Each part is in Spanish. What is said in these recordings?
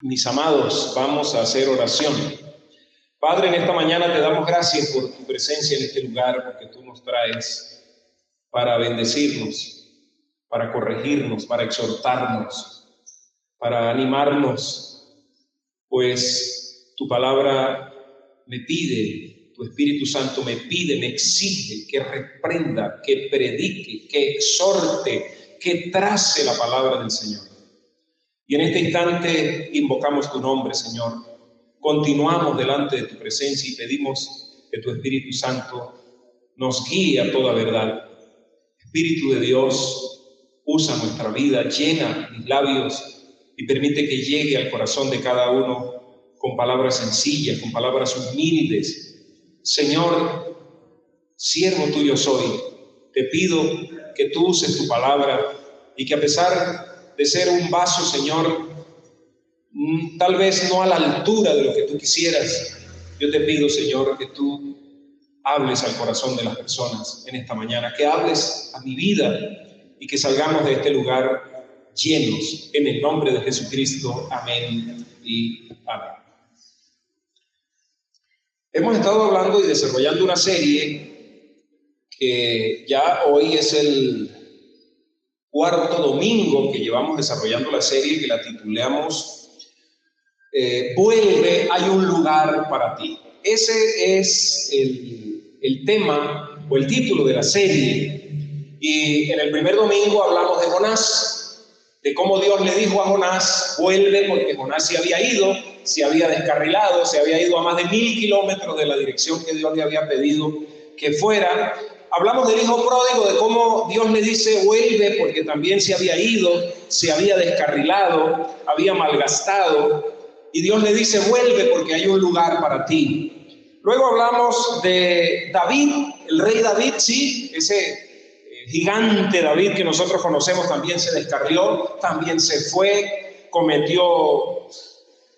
Mis amados, vamos a hacer oración. Padre, en esta mañana te damos gracias por tu presencia en este lugar, porque tú nos traes para bendecirnos, para corregirnos, para exhortarnos, para animarnos, pues tu palabra me pide, tu Espíritu Santo me pide, me exige que reprenda, que predique, que exhorte, que trace la palabra del Señor. Y en este instante invocamos tu nombre, Señor. Continuamos delante de tu presencia y pedimos que tu Espíritu Santo nos guíe a toda verdad. Espíritu de Dios, usa nuestra vida, llena mis labios y permite que llegue al corazón de cada uno con palabras sencillas, con palabras humildes. Señor, siervo tuyo soy. Te pido que tú uses tu palabra y que a pesar de ser un vaso, Señor, tal vez no a la altura de lo que tú quisieras, yo te pido, Señor, que tú hables al corazón de las personas en esta mañana, que hables a mi vida y que salgamos de este lugar llenos, en el nombre de Jesucristo. Amén y amén. Hemos estado hablando y desarrollando una serie que ya hoy es el cuarto domingo que llevamos desarrollando la serie, que la titulamos Vuelve, hay un lugar para ti. Ese es el tema o el título de la serie. Y en el primer domingo hablamos de Jonás, de cómo Dios le dijo a Jonás, vuelve, porque Jonás se había ido, se había descarrilado, se había ido a más de 1000 kilómetros de la dirección que Dios le había pedido que fuera. Hablamos del hijo pródigo, de cómo Dios le dice vuelve porque también se había ido, se había descarrilado, había malgastado, y Dios le dice vuelve porque hay un lugar para ti. Luego hablamos de David, el rey David, sí, ese gigante David que nosotros conocemos, también se descarrió, también se fue, cometió,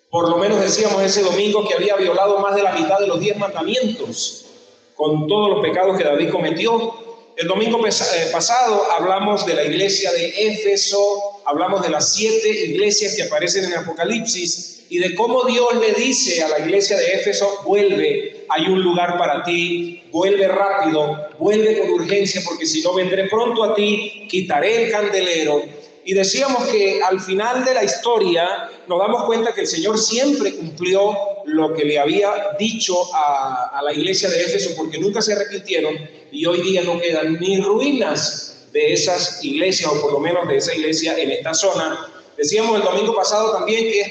por lo menos decíamos ese domingo, que había violado más de la mitad de los 10 mandamientos, con todos los pecados que David cometió. El domingo pasado hablamos de la iglesia de Éfeso, hablamos de las 7 iglesias que aparecen en Apocalipsis y de cómo Dios le dice a la iglesia de Éfeso, vuelve, hay un lugar para ti, vuelve rápido, vuelve con urgencia, porque si no vendré pronto a ti, quitaré el candelero. Y decíamos que al final de la historia nos damos cuenta que el Señor siempre cumplió lo que le había dicho a la iglesia de Éfeso, porque nunca se arrepintieron y hoy día no quedan ni ruinas de esas iglesias, o por lo menos de esa iglesia en esta zona. Decíamos el domingo pasado también que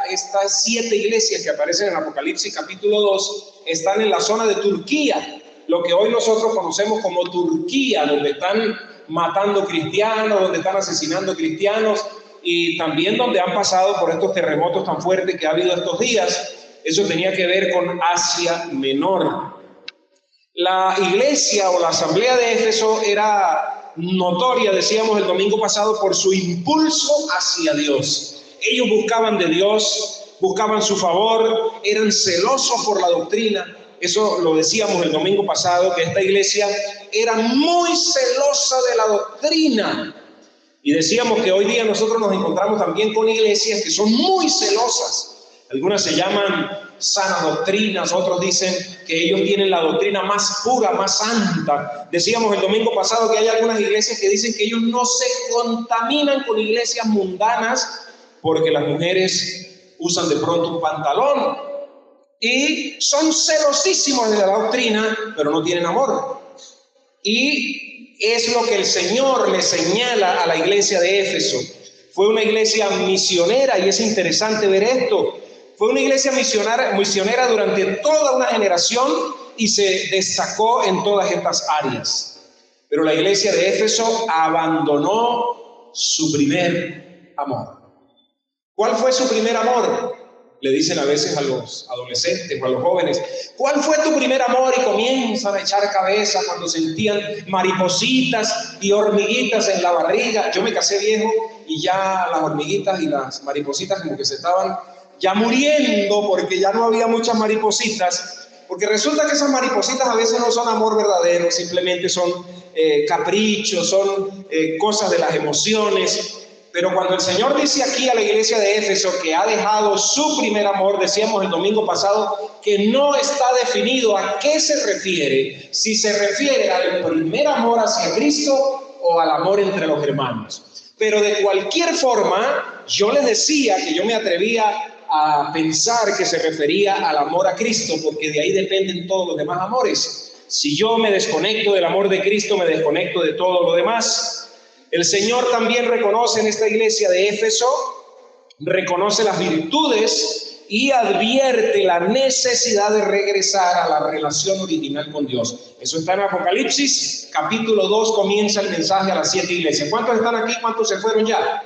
estas 7 iglesias que aparecen en Apocalipsis capítulo 2 están en la zona de Turquía, lo que hoy nosotros conocemos como Turquía, donde están matando cristianos, donde están asesinando cristianos y también donde han pasado por estos terremotos tan fuertes que ha habido estos días. Eso tenía que ver con Asia Menor. La iglesia o la asamblea de Éfeso era notoria, decíamos el domingo pasado, por su impulso hacia Dios. Ellos buscaban de Dios, buscaban su favor, eran celosos por la doctrina. Eso lo decíamos el domingo pasado, que esta iglesia era muy celosa de la doctrina. Y decíamos que hoy día nosotros nos encontramos también con iglesias que son muy celosas. Algunas se llaman sanas doctrinas, otros dicen que ellos tienen la doctrina más pura, más santa. Decíamos el domingo pasado que hay algunas iglesias que dicen que ellos no se contaminan con iglesias mundanas porque las mujeres usan de pronto un pantalón y son celosísimos de la doctrina, pero no tienen amor. Y es lo que el Señor le señala a la iglesia de Éfeso. Fue una iglesia misionera y es interesante ver esto. Fue una iglesia misionera durante toda una generación y se destacó en todas estas áreas. Pero la iglesia de Éfeso abandonó su primer amor. ¿Cuál fue su primer amor? Le dicen a veces a los adolescentes o a los jóvenes, ¿cuál fue tu primer amor? Y comienzan a echar cabeza cuando sentían maripositas y hormiguitas en la barriga. Yo me casé viejo y ya las hormiguitas y las maripositas como que se estaban ya muriendo porque ya no había muchas maripositas, porque resulta que esas maripositas a veces no son amor verdadero, simplemente son caprichos, son cosas de las emociones. Pero cuando el Señor dice aquí a la iglesia de Éfeso que ha dejado su primer amor, decíamos el domingo pasado que no está definido a qué se refiere, si se refiere al primer amor hacia Cristo o al amor entre los hermanos. Pero de cualquier forma, yo les decía que yo me atrevía a pensar que se refería al amor a Cristo, porque de ahí dependen todos los demás amores. Si yo me desconecto del amor de Cristo, me desconecto de todo lo demás. El Señor también reconoce en esta iglesia de Éfeso, reconoce las virtudes y advierte la necesidad de regresar a la relación original con Dios. Eso está en Apocalipsis, capítulo 2, comienza el mensaje a las 7 iglesias. ¿Cuántos están aquí? ¿Cuántos se fueron ya?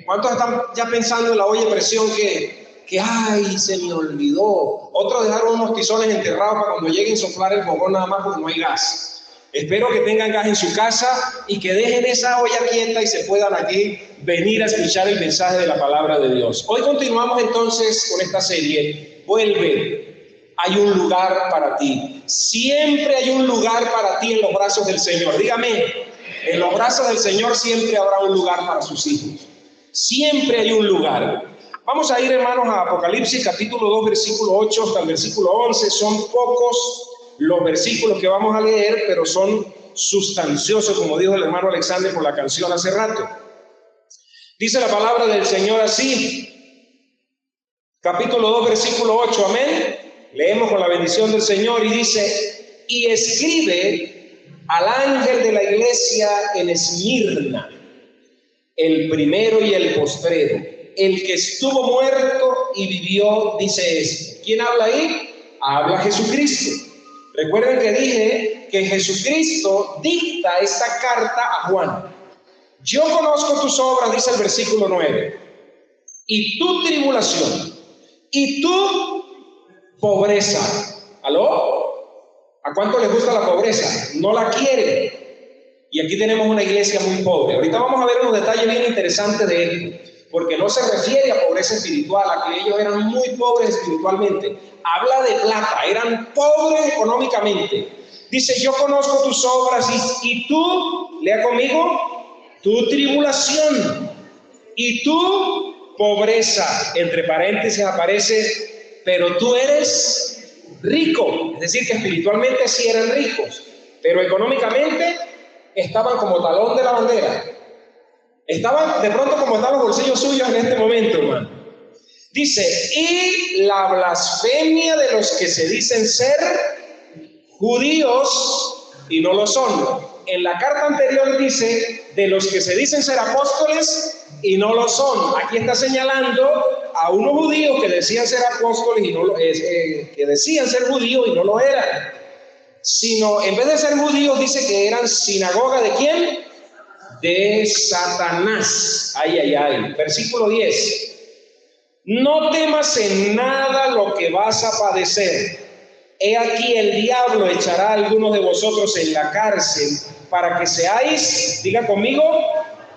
¿Cuántos están ya pensando en la olla de presión que ay, se me olvidó? Otros dejaron unos tizones enterrados para cuando lleguen a soplar el fogón nada más porque no hay gas. Espero que tengan gas en su casa y que dejen esa olla quieta y se puedan aquí venir a escuchar el mensaje de la palabra de Dios. Hoy continuamos entonces con esta serie. Vuelve, hay un lugar para ti. Siempre hay un lugar para ti en los brazos del Señor. Dígame, en los brazos del Señor siempre habrá un lugar para sus hijos. Siempre hay un lugar. Vamos a ir, hermanos, a Apocalipsis capítulo 2, versículo 8 hasta el versículo 11. Son pocos los versículos que vamos a leer, pero son sustanciosos, como dijo el hermano Alexander por la canción hace rato. Dice la palabra del Señor así, capítulo 2, versículo 8, amén. Leemos con la bendición del Señor y dice: y escribe al ángel de la iglesia en Esmirna, el primero y el postrero, el que estuvo muerto y vivió, dice esto. ¿Quién habla ahí? Habla Jesucristo. Recuerden que dije que Jesucristo dicta esta carta a Juan. Yo conozco tus obras, dice el versículo 9, y tu tribulación, y tu pobreza. ¿Aló? ¿A cuánto les gusta la pobreza? No la quieren. Y aquí tenemos una iglesia muy pobre. Ahorita vamos a ver unos detalles bien interesantes de esto, porque no se refiere a pobreza espiritual, a que ellos eran muy pobres espiritualmente. Habla de plata, eran pobres económicamente. Dice: yo conozco tus obras y tú, lea conmigo, tu tribulación y tu pobreza. Entre paréntesis aparece: pero tú eres rico. Es decir, que espiritualmente sí eran ricos, pero económicamente estaban como talón de la bandera. Estaban de pronto como están los bolsillos suyos en este momento, hermano. Dice: y la blasfemia de los que se dicen ser judíos y no lo son. En la carta anterior dice: de los que se dicen ser apóstoles y no lo son. Aquí está señalando a unos judíos que decían ser apóstoles y no lo, que decían ser judíos y no lo eran. Sino, en vez de ser judíos, dice que eran sinagoga ¿de quién? De Satanás. Ay, ay, ay. Versículo 10. No temas en nada lo que vas a padecer. He aquí el diablo echará a algunos de vosotros en la cárcel para que seáis, diga conmigo,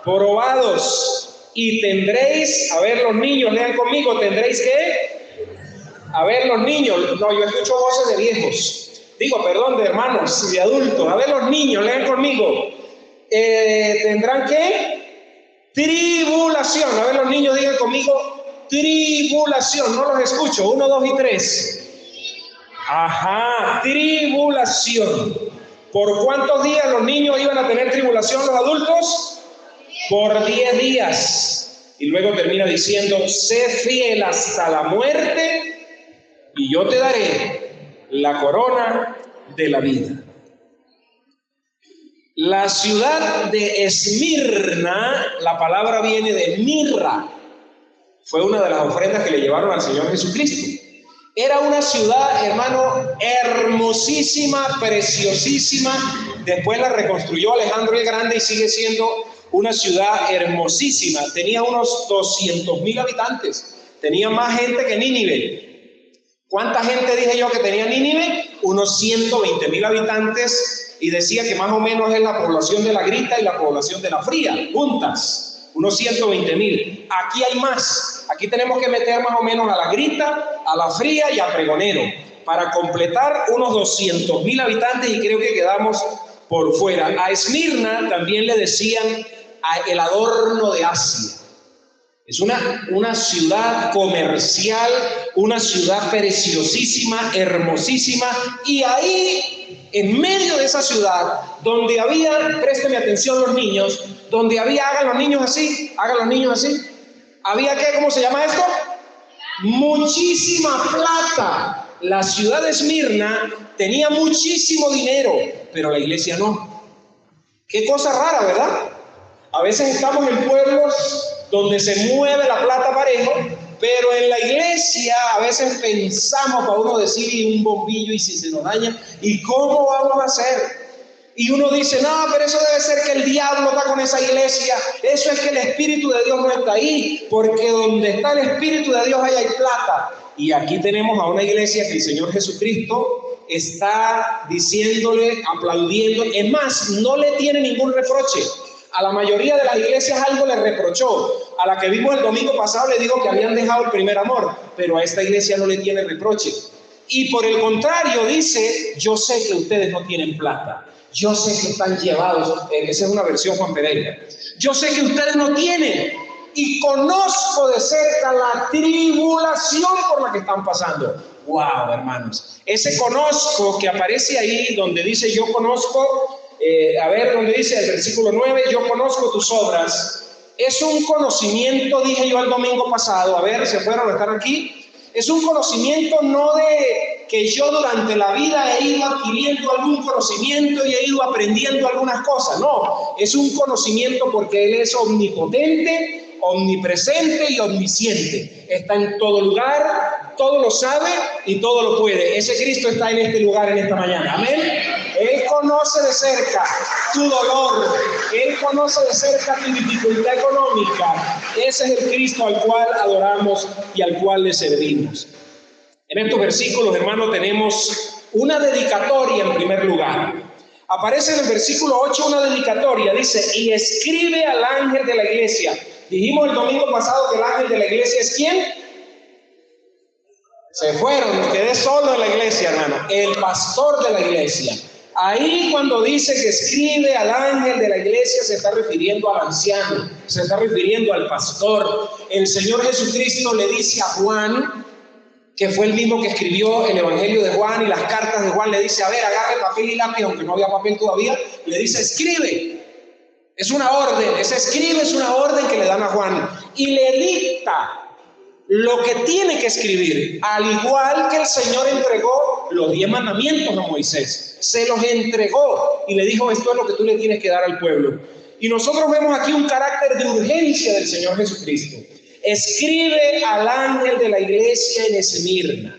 probados. Y tendréis, a ver los niños, lean conmigo, tendréis que, a ver los niños, no, yo escucho voces de viejos, digo, perdón, de hermanos, de adultos, a ver los niños, lean conmigo, tendrán que, tribulación, a ver los niños, digan conmigo, tribulación, no los escucho, 1, 2 y 3. Ajá, tribulación. ¿Por cuántos días los niños iban a tener tribulación, los adultos? Por 10 días. Y luego termina diciendo: sé fiel hasta la muerte y yo te daré la corona de la vida. La ciudad de Esmirna, la palabra viene de mirra. Fue una de las ofrendas que le llevaron al Señor Jesucristo. Era una ciudad, hermano, hermosísima, preciosísima. Después la reconstruyó Alejandro el Grande y sigue siendo una ciudad hermosísima. Tenía unos 200,000 habitantes. Tenía más gente que Nínive. ¿Cuánta gente dije yo que tenía Nínive? Unos 120,000 habitantes. Y decía que más o menos es la población de la Grita y la población de la Fría, juntas. Unos 120,000. Aquí hay más. Aquí tenemos que meter más o menos a la Grita, a la Fría y a Pregonero para completar unos 200,000 habitantes, y creo que quedamos por fuera. A Esmirna también le decían el adorno de Asia. Es una ciudad comercial, una ciudad preciosísima, hermosísima, y ahí, en medio de esa ciudad, donde había, présteme atención los niños, donde había, hagan los niños así, había ¿qué? ¿Cómo se llama esto? Muchísima plata. La ciudad de Esmirna tenía muchísimo dinero, pero la iglesia no. Qué cosa rara, ¿verdad? A veces estamos en pueblos donde se mueve la plata parejo, pero en la iglesia a veces pensamos para uno decir y un bombillo y si se nos daña, ¿y cómo vamos a hacer? Y uno dice, no, pero eso debe ser que el diablo está con esa iglesia, eso es que el Espíritu de Dios no está ahí, porque donde está el Espíritu de Dios ahí hay plata. Y aquí tenemos a una iglesia que el Señor Jesucristo está diciéndole, aplaudiendo, es más, no le tiene ningún reproche. A la mayoría de las iglesias algo le reprochó. A la que vimos el domingo pasado le dijo que habían dejado el primer amor, pero a esta iglesia no le tiene reproche. Y por el contrario dice, yo sé que ustedes no tienen plata, yo sé que están llevados, esa es una versión Juan Pereira, yo sé que ustedes no tienen y conozco de cerca la tribulación por la que están pasando. Wow, hermanos, ese conozco que aparece ahí donde dice yo conozco, donde dice el versículo 9, yo conozco tus obras, es un conocimiento, dije yo el domingo pasado, se fueron a estar aquí, es un conocimiento no de que yo durante la vida he ido adquiriendo algún conocimiento y he ido aprendiendo algunas cosas, no, es un conocimiento porque Él es omnipotente, omnipresente y omnisciente, está en todo lugar, todo lo sabe y todo lo puede. Ese Cristo está en este lugar en esta mañana, amén. Él conoce de cerca tu dolor, Él conoce de cerca tu dificultad económica. Ese es el Cristo al cual adoramos y al cual le servimos. En estos versículos, hermanos, tenemos una dedicatoria en primer lugar. Aparece en el versículo 8 una dedicatoria, dice, y escribe al ángel de la iglesia. Dijimos el domingo pasado que el ángel de la iglesia es ¿quién? Se fueron, me quedé solo en la iglesia, hermano. El pastor de la iglesia. Ahí cuando dice que escribe al ángel de la iglesia se está refiriendo al anciano, se está refiriendo al pastor. El Señor Jesucristo le dice a Juan, que fue el mismo que escribió el Evangelio de Juan y las cartas de Juan, le dice, agarre papel y lápiz, aunque no había papel todavía, le dice, escribe. Es una orden, ese escribe es una orden que le dan a Juan y le dicta lo que tiene que escribir, al igual que el Señor entregó los 10 mandamientos a Moisés, se los entregó y le dijo, esto es lo que tú le tienes que dar al pueblo. Y nosotros vemos aquí un carácter de urgencia del Señor Jesucristo. Escribe al ángel de la iglesia en Esmirna,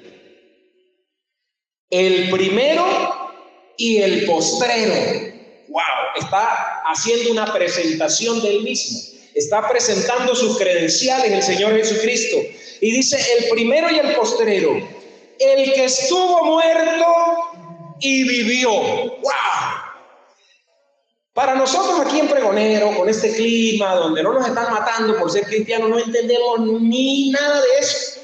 el primero y el postrero. Wow, está haciendo una presentación del mismo. Está presentando sus credenciales el Señor Jesucristo. Y dice, el primero y el postrero, el que estuvo muerto y vivió. ¡Wow! Para nosotros aquí en Pregonero, con este clima, donde no nos están matando por ser cristianos, no entendemos ni nada de eso.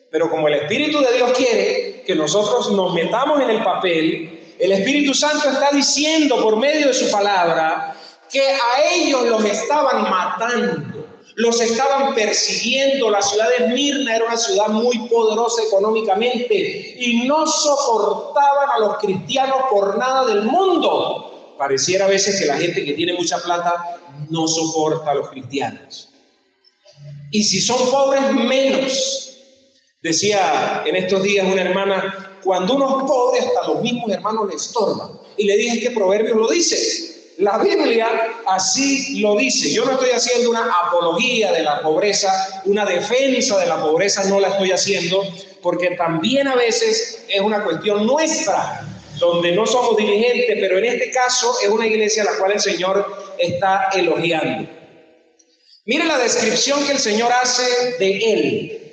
Pero como el Espíritu de Dios quiere que nosotros nos metamos en el papel, el Espíritu Santo está diciendo por medio de su palabra que a ellos los estaban matando, los estaban persiguiendo. La ciudad de Esmirna era una ciudad muy poderosa económicamente y no soportaban a los cristianos por nada del mundo. Pareciera a veces que la gente que tiene mucha plata no soporta a los cristianos. Y si son pobres, menos. Decía en estos días una hermana, cuando uno es pobre, hasta los mismos hermanos le estorban. Y le dije que Proverbios lo dice. La Biblia así lo dice. Yo no estoy haciendo una apología de la pobreza, una defensa de la pobreza no la estoy haciendo, porque también a veces es una cuestión nuestra, donde no somos diligentes, pero en este caso es una iglesia a la cual el Señor está elogiando. Mire la descripción que el Señor hace de Él.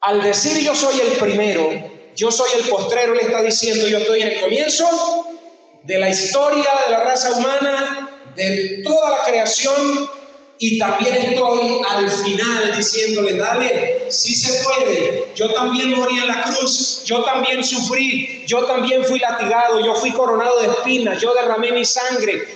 Al decir yo soy el primero, yo soy el postrero, le está diciendo yo estoy en el comienzo de la historia de la raza humana, de toda la creación, y también estoy al final diciéndole, dale, sí se puede, yo también morí en la cruz, yo también sufrí, yo también fui latigado, yo fui coronado de espinas, yo derramé mi sangre,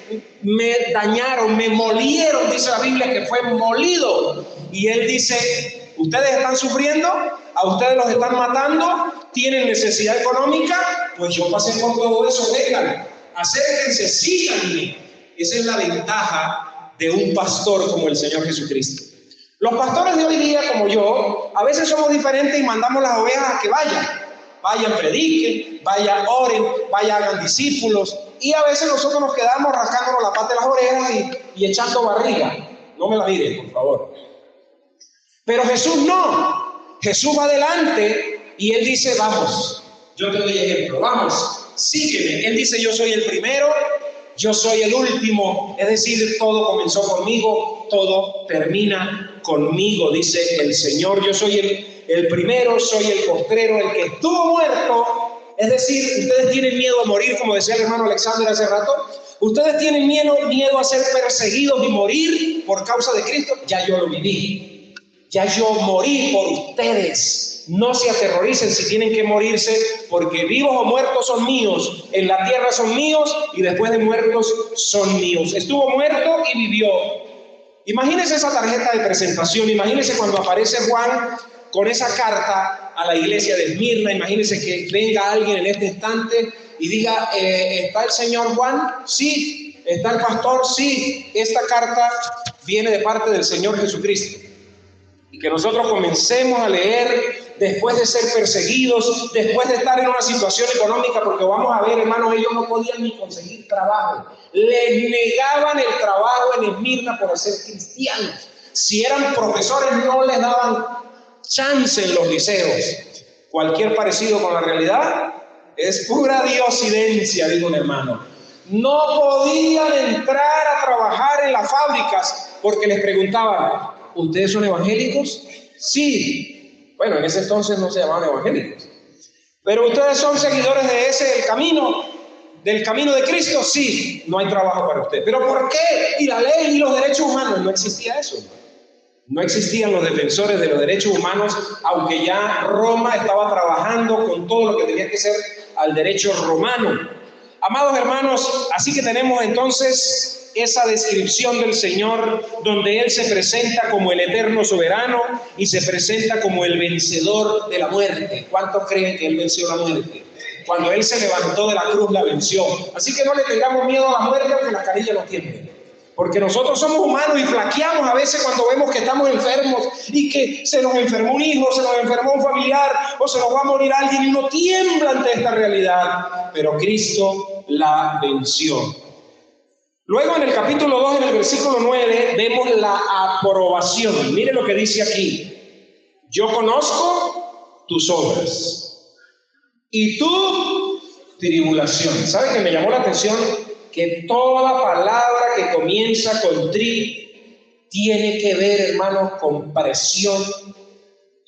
me dañaron, me molieron, dice la Biblia que fue molido. Y él dice, ustedes están sufriendo, a ustedes los están matando, tienen necesidad económica, pues yo pasé por todo eso, vengan, acérquense, síganme. Esa es la ventaja de un pastor como el Señor Jesucristo. Los pastores de hoy día, como yo, a veces somos diferentes y mandamos las ovejas a que vayan, prediquen, vayan, oren, vayan, hagan discípulos, y a veces nosotros nos quedamos rascándonos la pata de las orejas y echando barriga. No me la miren, por favor. Pero Jesús no. Jesús va adelante y Él dice, vamos, yo te doy ejemplo, vamos, sígueme. Él dice, yo soy el primero, yo soy el último. Es decir, todo comenzó conmigo, todo termina conmigo, dice el Señor. Yo soy el primero, soy el postrero, el que estuvo muerto. Es decir, ustedes tienen miedo a morir, como decía el hermano Alexander hace rato. Ustedes tienen miedo a ser perseguidos y morir por causa de Cristo. Ya yo lo viví. Ya yo morí por ustedes. No se aterroricen si tienen que morirse, porque vivos o muertos son míos. En la tierra son míos y después de muertos son míos. Estuvo muerto y vivió. Imagínense esa tarjeta de presentación. Imagínense cuando aparece Juan con esa carta a la iglesia de Esmirna. Imagínense que venga alguien en este instante y diga, ¿está el señor Juan? Sí. ¿Está el pastor? Sí. Esta carta viene de parte del Señor Jesucristo. Y que nosotros comencemos a leer después de ser perseguidos, después de estar en una situación económica, porque vamos a ver, hermanos, ellos no podían ni conseguir trabajo. Les negaban el trabajo en Esmirna por ser cristianos. Si eran profesores, no les daban chance en los liceos. Cualquier parecido con la realidad es pura diosidencia, dijo un hermano. No podían entrar a trabajar en las fábricas porque les preguntaban, ¿ustedes son evangélicos? Sí. Bueno, en ese entonces no se llamaban evangélicos. ¿Pero ustedes son seguidores de del camino de Cristo? Sí. No hay trabajo para usted. ¿Pero por qué? ¿Y la ley y los derechos humanos? No existía eso. No existían los defensores de los derechos humanos, aunque ya Roma estaba trabajando con todo lo que tenía que ser al derecho romano. Amados hermanos, así que tenemos entonces esa descripción del Señor donde Él se presenta como el eterno soberano y se presenta como el vencedor de la muerte. ¿Cuántos creen que Él venció la muerte? Cuando Él se levantó de la cruz la venció. Así que no le tengamos miedo a la muerte aunque la carilla no tiemble. Porque nosotros somos humanos y flaqueamos a veces cuando vemos que estamos enfermos y que se nos enfermó un hijo, se nos enfermó un familiar o se nos va a morir alguien y uno tiembla ante esta realidad. Pero Cristo la venció. Luego en el capítulo 2, en el versículo 9, vemos la aprobación. Mire lo que dice aquí. Yo conozco tus obras y tu tribulación. ¿Sabe que me llamó la atención? Que toda palabra que comienza con tri tiene que ver, hermanos, con presión,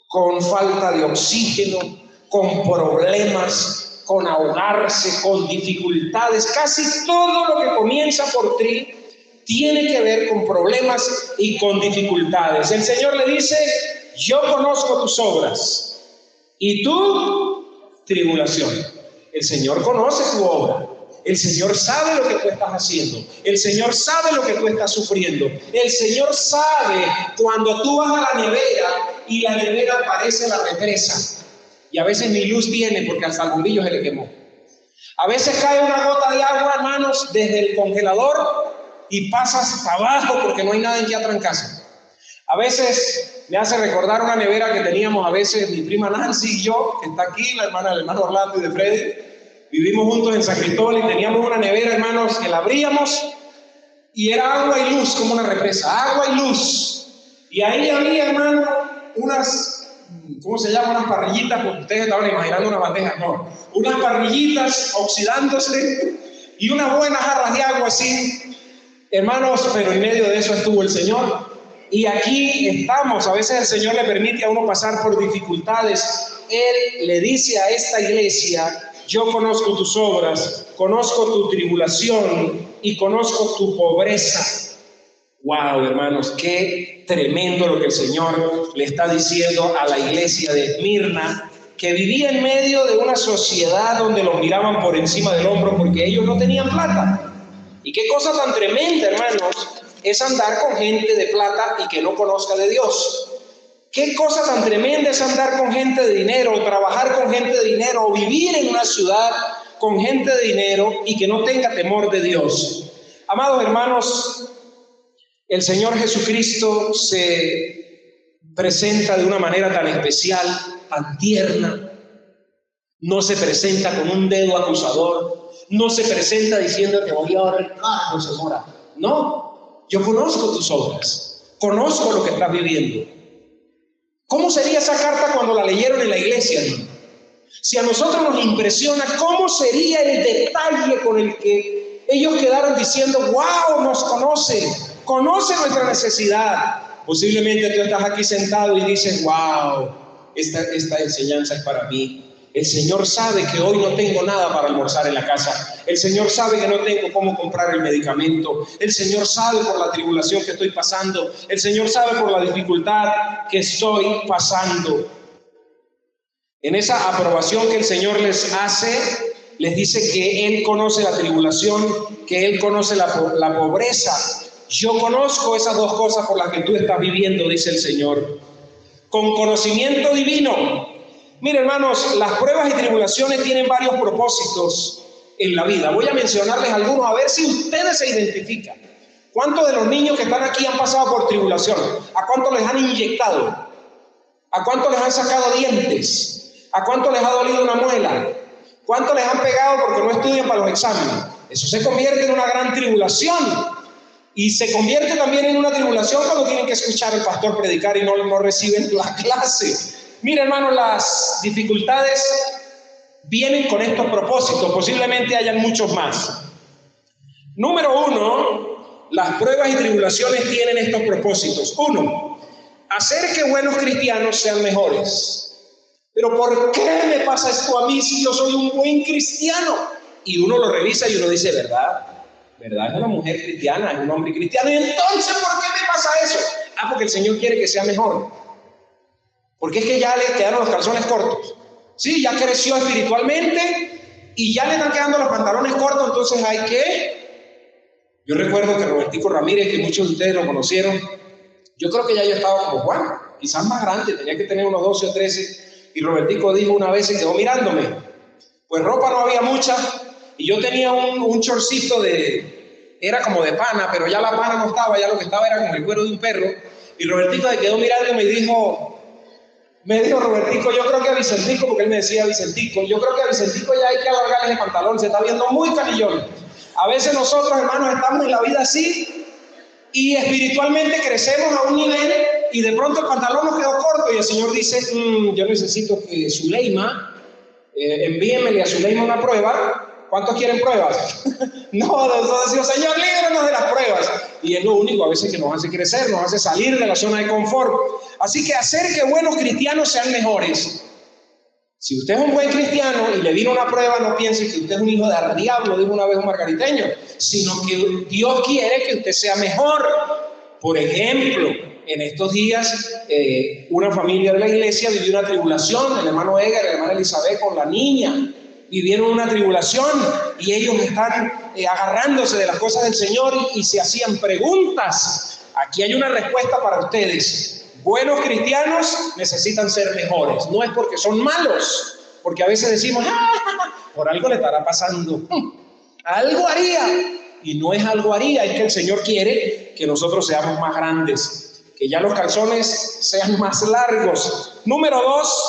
con falta de oxígeno, con problemas, con ahogarse, con dificultades. Casi todo lo que comienza por tri tiene que ver con problemas y con dificultades. El Señor le dice, yo conozco tus obras y tu tribulación. El Señor conoce tu obra. El Señor sabe lo que tú estás haciendo. El Señor sabe lo que tú estás sufriendo. El Señor sabe cuando tú vas a la nevera y la nevera parece la represa. Y a veces ni luz tiene porque al salmudillo se le quemó. A veces cae una gota de agua, hermanos, desde el congelador y pasa hasta abajo porque no hay nada en que atrancarse. A veces me hace recordar una nevera que teníamos a veces mi prima Nancy y yo, que está aquí, la hermana del hermano Orlando y de Freddy. Vivimos juntos en San Cristóbal y teníamos una nevera, hermanos, que la abríamos y era agua y luz, como una represa, agua y luz. Y ahí había, hermano, unas, ¿cómo se llama? Unas parrillitas, porque ustedes estaban imaginando una bandeja, no. Unas parrillitas oxidándose y unas buenas jarras de agua así. Hermanos, pero en medio de eso estuvo el Señor. Y aquí estamos. A veces el Señor le permite a uno pasar por dificultades. Él le dice a esta iglesia, yo conozco tus obras, conozco tu tribulación y conozco tu pobreza. Wow, hermanos, qué tremendo lo que el Señor le está diciendo a la iglesia de Esmirna, que vivía en medio de una sociedad donde los miraban por encima del hombro porque ellos no tenían plata. Y qué cosa tan tremenda, hermanos, es andar con gente de plata y que no conozca de Dios. Qué cosa tan tremenda es andar con gente de dinero, o trabajar con gente de dinero, o vivir en una ciudad con gente de dinero y que no tenga temor de Dios. Amados hermanos, el Señor Jesucristo se presenta de una manera tan especial, tan tierna. No se presenta con un dedo acusador, no se presenta diciendo te voy a ahorcar, José Mora. No, yo conozco tus obras, conozco lo que estás viviendo. ¿Cómo sería esa carta cuando la leyeron en la iglesia, hermano? Si a nosotros nos impresiona, ¿cómo sería el detalle con el que ellos quedaron diciendo, wow, nos conoce nuestra necesidad? Posiblemente tú estás aquí sentado y dices, wow, esta enseñanza es para mí. El Señor sabe que hoy no tengo nada para almorzar en la casa. El Señor sabe que no tengo cómo comprar el medicamento. El Señor sabe por la tribulación que estoy pasando. El Señor sabe por la dificultad que estoy pasando. En esa aprobación que el Señor les hace, les dice que Él conoce la tribulación, que Él conoce la pobreza. Yo conozco esas dos cosas por las que tú estás viviendo, dice el Señor. Con conocimiento divino. Mire, hermanos, las pruebas y tribulaciones tienen varios propósitos en la vida. Voy a mencionarles algunos a ver si ustedes se identifican. ¿Cuántos de los niños que están aquí han pasado por tribulación? ¿A cuántos les han inyectado? ¿A cuántos les han sacado dientes? ¿A cuántos les ha dolido una muela? ¿Cuántos les han pegado porque no estudian para los exámenes? Eso se convierte en una gran tribulación. Y se convierte también en una tribulación cuando tienen que escuchar al pastor predicar y no reciben la clase. Mira, hermano, las dificultades vienen con estos propósitos, posiblemente hayan muchos más. Número uno, las pruebas y tribulaciones tienen estos propósitos. Uno, hacer que buenos cristianos sean mejores. Pero ¿por qué me pasa esto a mí si yo soy un buen cristiano? Y uno lo revisa y uno dice, ¿verdad? ¿Verdad? Es una mujer cristiana, es un hombre cristiano. ¿Y entonces por qué me pasa eso? Porque el Señor quiere que sea mejor. Porque es que ya le quedaron los calzones cortos. Sí, ya creció espiritualmente y ya le están quedando los pantalones cortos, entonces hay que... Yo recuerdo que Robertico Ramírez, que muchos de ustedes lo conocieron, yo creo que ya yo estaba como Juan, quizás más grande, tenía que tener unos 12 o 13, y Robertico dijo una vez, se quedó mirándome, pues ropa no había mucha, y yo tenía un chorcito era como de pana, pero ya la pana no estaba, ya lo que estaba era como el cuero de un perro, y Robertico se quedó mirando y me dijo Robertico, yo creo que a Vicentico, porque él me decía Vicentico, yo creo que a Vicentico ya hay que alargarle el pantalón, se está viendo muy canillón. A veces nosotros, hermanos, estamos en la vida así y espiritualmente crecemos a un nivel y de pronto el pantalón nos quedó corto y el Señor dice, yo necesito que Zuleima, envíenmele a Zuleima una prueba. ¿Cuántos quieren pruebas? No, decimos, Señor, líbranos de las pruebas. Y es lo único a veces que nos hace crecer, nos hace salir de la zona de confort. Así que hacer que buenos cristianos sean mejores. Si usted es un buen cristiano y le vino una prueba, no piense que usted es un hijo del diablo, dijo una vez un margariteño, sino que Dios quiere que usted sea mejor. Por ejemplo, en estos días, una familia de la iglesia vivió una tribulación, el hermano Edgar y la hermana Elizabeth con la niña. Vivieron una tribulación y ellos están agarrándose de las cosas del Señor y se hacían preguntas. Aquí hay una respuesta para ustedes. Buenos cristianos necesitan ser mejores. No es porque son malos, porque a veces decimos, por algo le estará pasando. Algo haría. Y no es algo haría, es que el Señor quiere que nosotros seamos más grandes, que ya los calzones sean más largos. Número 2,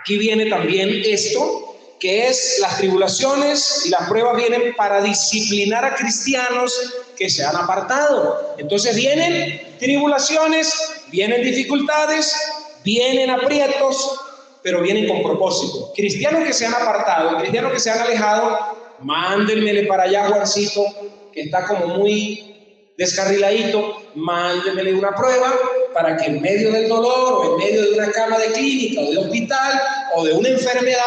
aquí viene también esto, que es las tribulaciones y las pruebas vienen para disciplinar a cristianos que se han apartado. Entonces vienen tribulaciones, vienen dificultades, vienen aprietos, pero vienen con propósito. Cristianos que se han apartado, cristianos que se han alejado, mándenmele para allá, Juancito, que está como muy descarriladito, mándenmele una prueba para que en medio del dolor o en medio de una cama de clínica o de hospital o de una enfermedad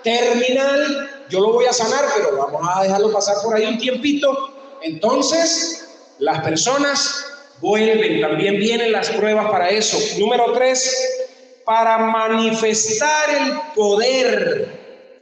terminal, yo lo voy a sanar, pero vamos a dejarlo pasar por ahí un tiempito. Entonces, las personas vuelven, también vienen las pruebas para eso. Número 3, para manifestar el poder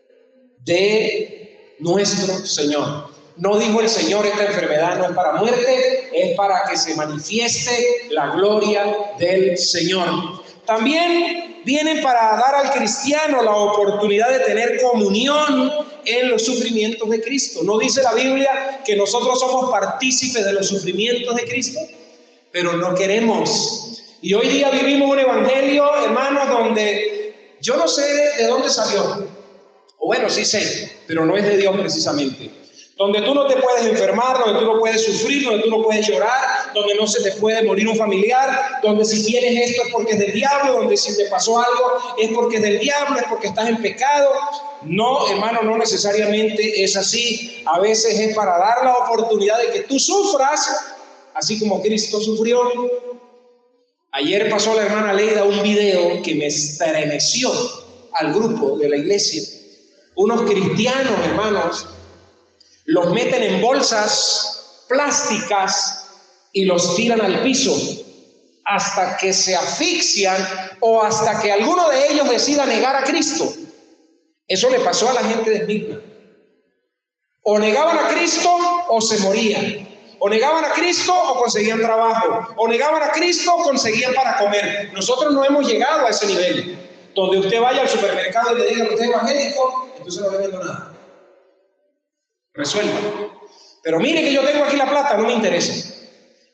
de nuestro Señor. No dijo el Señor, esta enfermedad no es para muerte, es para que se manifieste la gloria del Señor. También vienen para dar al cristiano la oportunidad de tener comunión en los sufrimientos de Cristo. ¿No dice la Biblia que nosotros somos partícipes de los sufrimientos de Cristo? Pero no queremos. Y hoy día vivimos un evangelio, hermanos, donde yo no sé de dónde salió. O bueno, sí sé, pero no es de Dios precisamente. Donde tú no te puedes enfermar, donde tú no puedes sufrir, donde tú no puedes llorar, donde no se te puede morir un familiar, donde si tienes esto es porque es del diablo, donde si te pasó algo es porque es del diablo, es porque estás en pecado. No, hermano, no necesariamente es así. A veces es para dar la oportunidad de que tú sufras, así como Cristo sufrió. Ayer pasó la hermana Leida un video que me estremeció al grupo de la iglesia. Unos cristianos, hermanos, los meten en bolsas plásticas y los tiran al piso hasta que se asfixian o hasta que alguno de ellos decida negar a Cristo. Eso le pasó a la gente de Esmirna. O negaban a Cristo o se morían. O negaban a Cristo o conseguían trabajo. O negaban a Cristo o conseguían para comer. Nosotros no hemos llegado a ese nivel. Donde usted vaya al supermercado y le diga, usted es evangélico, entonces no vendo nada. Resuelva. Pero mire que yo tengo aquí la plata, no me interesa.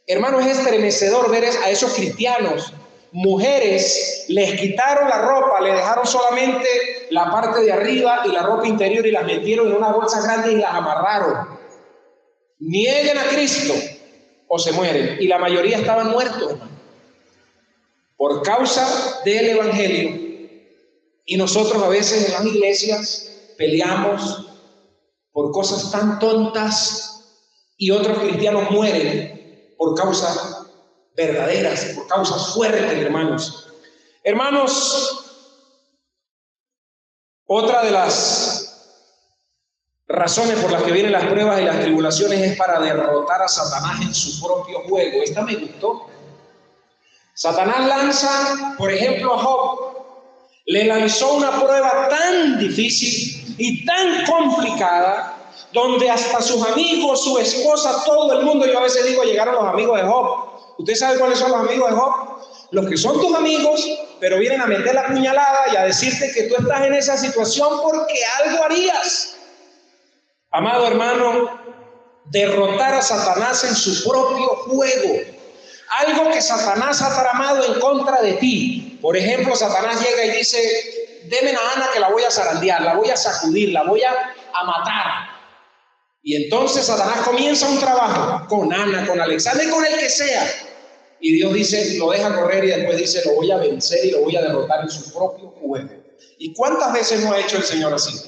Hermano, es estremecedor ver a esos cristianos, mujeres, les quitaron la ropa, le dejaron solamente la parte de arriba y la ropa interior y las metieron en unas bolsas grandes y las amarraron. Nieguen a Cristo o se mueren. Y la mayoría estaban muertos, hermano, por causa del evangelio. Y nosotros a veces en las iglesias peleamos por cosas tan tontas y otros cristianos mueren por causas verdaderas, por causas fuertes, hermanos. Hermanos, otra de las razones por las que vienen las pruebas y las tribulaciones es para derrotar a Satanás en su propio juego. Esta me gustó. Satanás lanza, por ejemplo, a Job. Le lanzó una prueba tan difícil y tan complicada, donde hasta sus amigos, su esposa, todo el mundo, yo a veces digo, llegaron los amigos de Job. ¿Usted sabe cuáles son los amigos de Job? Los que son tus amigos, pero vienen a meter la puñalada y a decirte que tú estás en esa situación porque algo harías. Amado hermano, derrotar a Satanás en su propio juego. Algo que Satanás ha tramado en contra de ti. Por ejemplo, Satanás llega y dice, deme a Ana que la voy a zarandear, la voy a sacudir, la voy a matar. Y entonces Satanás comienza un trabajo con Ana, con Alexander, con el que sea. Y Dios dice, lo deja correr y después dice, lo voy a vencer y lo voy a derrotar en su propio juego. ¿Y cuántas veces no ha hecho el Señor así?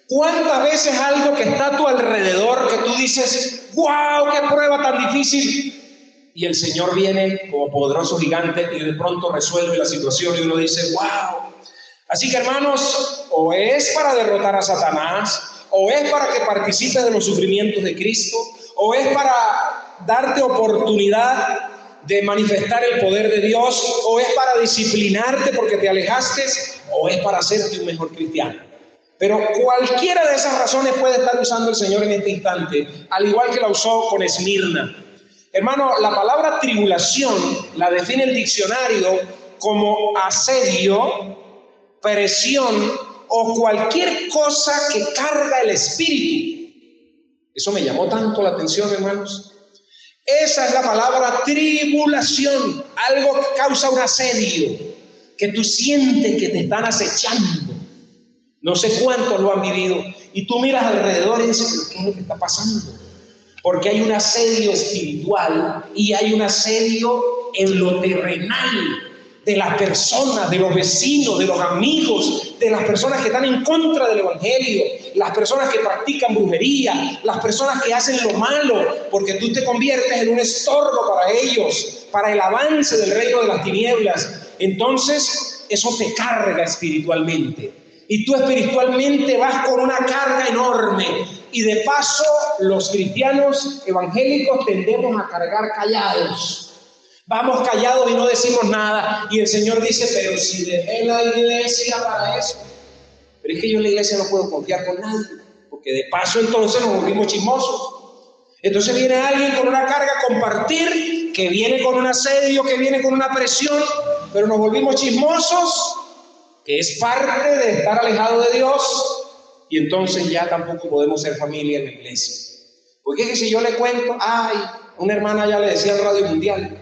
¿Cuántas veces algo que está a tu alrededor que tú dices, wow, qué prueba tan difícil? Y el Señor viene como poderoso gigante y de pronto resuelve la situación y uno dice, wow. Así que hermanos, o es para derrotar a Satanás, o es para que participes de los sufrimientos de Cristo, o es para darte oportunidad de manifestar el poder de Dios, o es para disciplinarte porque te alejaste, o es para hacerte un mejor cristiano. Pero cualquiera de esas razones puede estar usando el Señor en este instante, al igual que la usó con Esmirna. Hermano, la palabra tribulación la define el diccionario como asedio, presión o cualquier cosa que carga el espíritu. Eso me llamó tanto la atención, hermanos. Esa es la palabra tribulación, algo que causa un asedio, que tú sientes que te están acechando. No sé cuántos lo han vivido. Y tú miras alrededor y dices, ¿qué es lo que está pasando? Porque hay un asedio espiritual y hay un asedio en lo terrenal de las personas, de los vecinos, de los amigos, de las personas que están en contra del evangelio, las personas que practican brujería, las personas que hacen lo malo, porque tú te conviertes en un estorbo para ellos, para el avance del reino de las tinieblas. Entonces, eso te carga espiritualmente. Y tú espiritualmente vas con una carga enorme. Y de paso, los cristianos evangélicos tendemos a cargar callados. Vamos callados y no decimos nada. Y el Señor dice, pero si dejé la iglesia para eso. Pero es que yo en la iglesia no puedo confiar con nadie, porque porque de paso entonces nos volvimos chismosos. Entonces viene alguien con una carga a compartir, que viene con un asedio, que viene con una presión, pero nos volvimos chismosos, que es parte de estar alejado de Dios, y entonces ya tampoco podemos ser familia en la iglesia. Porque es que si yo le cuento, una hermana ya le decía Radio Mundial.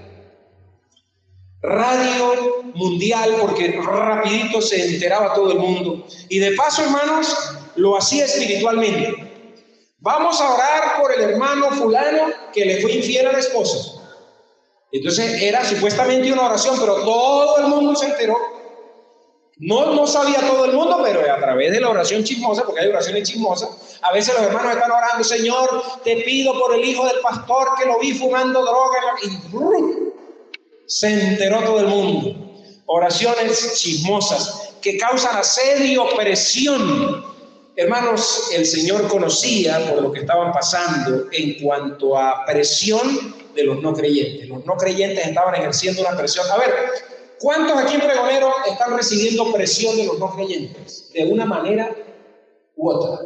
Radio Mundial, porque rapidito se enteraba todo el mundo. Y de paso, hermanos, lo hacía espiritualmente. Vamos a orar por el hermano fulano que le fue infiel a la esposa. Entonces era supuestamente una oración, pero todo el mundo se enteró. No sabía todo el mundo, pero a través de la oración chismosa, porque hay oraciones chismosas, a veces los hermanos están orando: Señor, te pido por el hijo del pastor que lo vi fumando droga, y se enteró todo el mundo. Oraciones chismosas que causan asedio, presión. Hermanos, el Señor conocía por lo que estaban pasando en cuanto a presión de los no creyentes. Los no creyentes estaban ejerciendo una presión. A ver, ¿cuántos aquí en Pregonero están recibiendo presión de los no creyentes? De una manera u otra.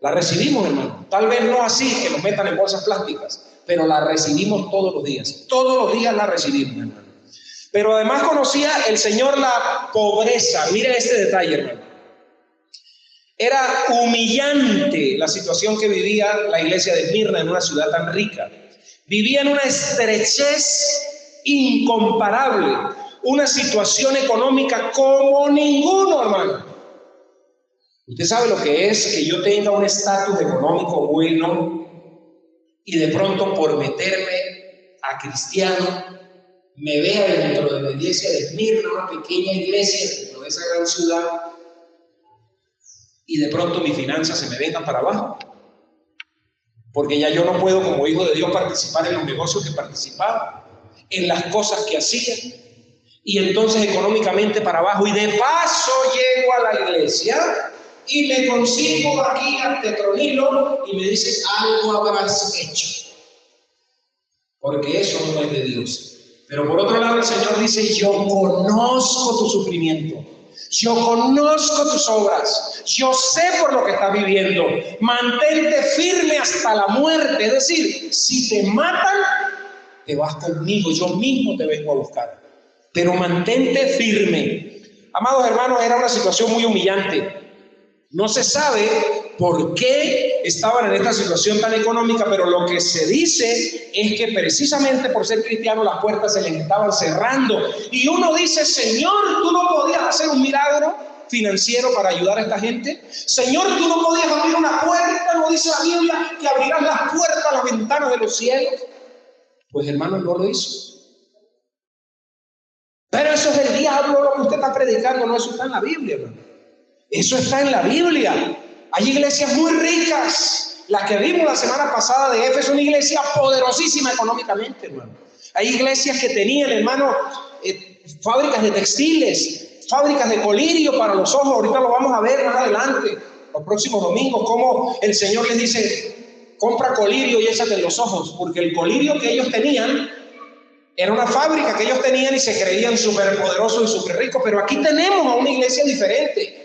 La recibimos, hermano. Tal vez no así que nos metan en bolsas plásticas, pero la recibimos todos los días. Todos los días la recibimos, hermano. Pero además conocía el Señor la pobreza. Mire este detalle, hermano. Era humillante la situación que vivía la iglesia de Esmirna en una ciudad tan rica. Vivía en una estrechez incomparable, una situación económica como ninguno, hermano. Usted sabe lo que es que yo tenga un estatus económico bueno y de pronto por meterme a cristiano me vea dentro de la iglesia de Esmirna, una pequeña iglesia dentro de esa gran ciudad, y de pronto mis finanzas se me vengan para abajo, porque ya yo no puedo como hijo de Dios participar en los negocios que participaba, en las cosas que hacía, y entonces económicamente para abajo, y de paso llego a la iglesia y me consigo aquí al tetronilo y me dice: algo habrás hecho, porque eso no es de Dios. Pero por otro lado el Señor dice: yo conozco tu sufrimiento, yo conozco tus obras, yo sé por lo que estás viviendo, mantente firme hasta la muerte. Es decir, si te matan, te vas conmigo, yo mismo te vengo a buscar, pero mantente firme. Amados hermanos, era una situación muy humillante. No se sabe por qué estaban en esta situación tan económica, pero lo que se dice es que precisamente por ser cristianos las puertas se les estaban cerrando. Y uno dice: Señor, ¿tú no podías hacer un milagro financiero para ayudar a esta gente? Señor, ¿tú no podías abrir una puerta? ¿No dice la Biblia que abrirás las puertas, las ventanas de los cielos? Pues hermanos, no lo hizo. Pero eso es el diablo lo que usted está predicando, no, eso está en la Biblia, hermano. Eso está en la Biblia. Hay iglesias muy ricas. La que vimos la semana pasada de Éfeso, una iglesia poderosísima económicamente, hermano. Hay iglesias que tenían, hermano, fábricas de textiles, fábricas de colirio para los ojos. Ahorita lo vamos a ver más adelante, los próximos domingos, cómo el Señor les dice: compra colirio y échate en los ojos, porque el colirio que ellos tenían era una fábrica que ellos tenían y se creían súper poderosos y súper ricos. Pero aquí tenemos a una iglesia diferente.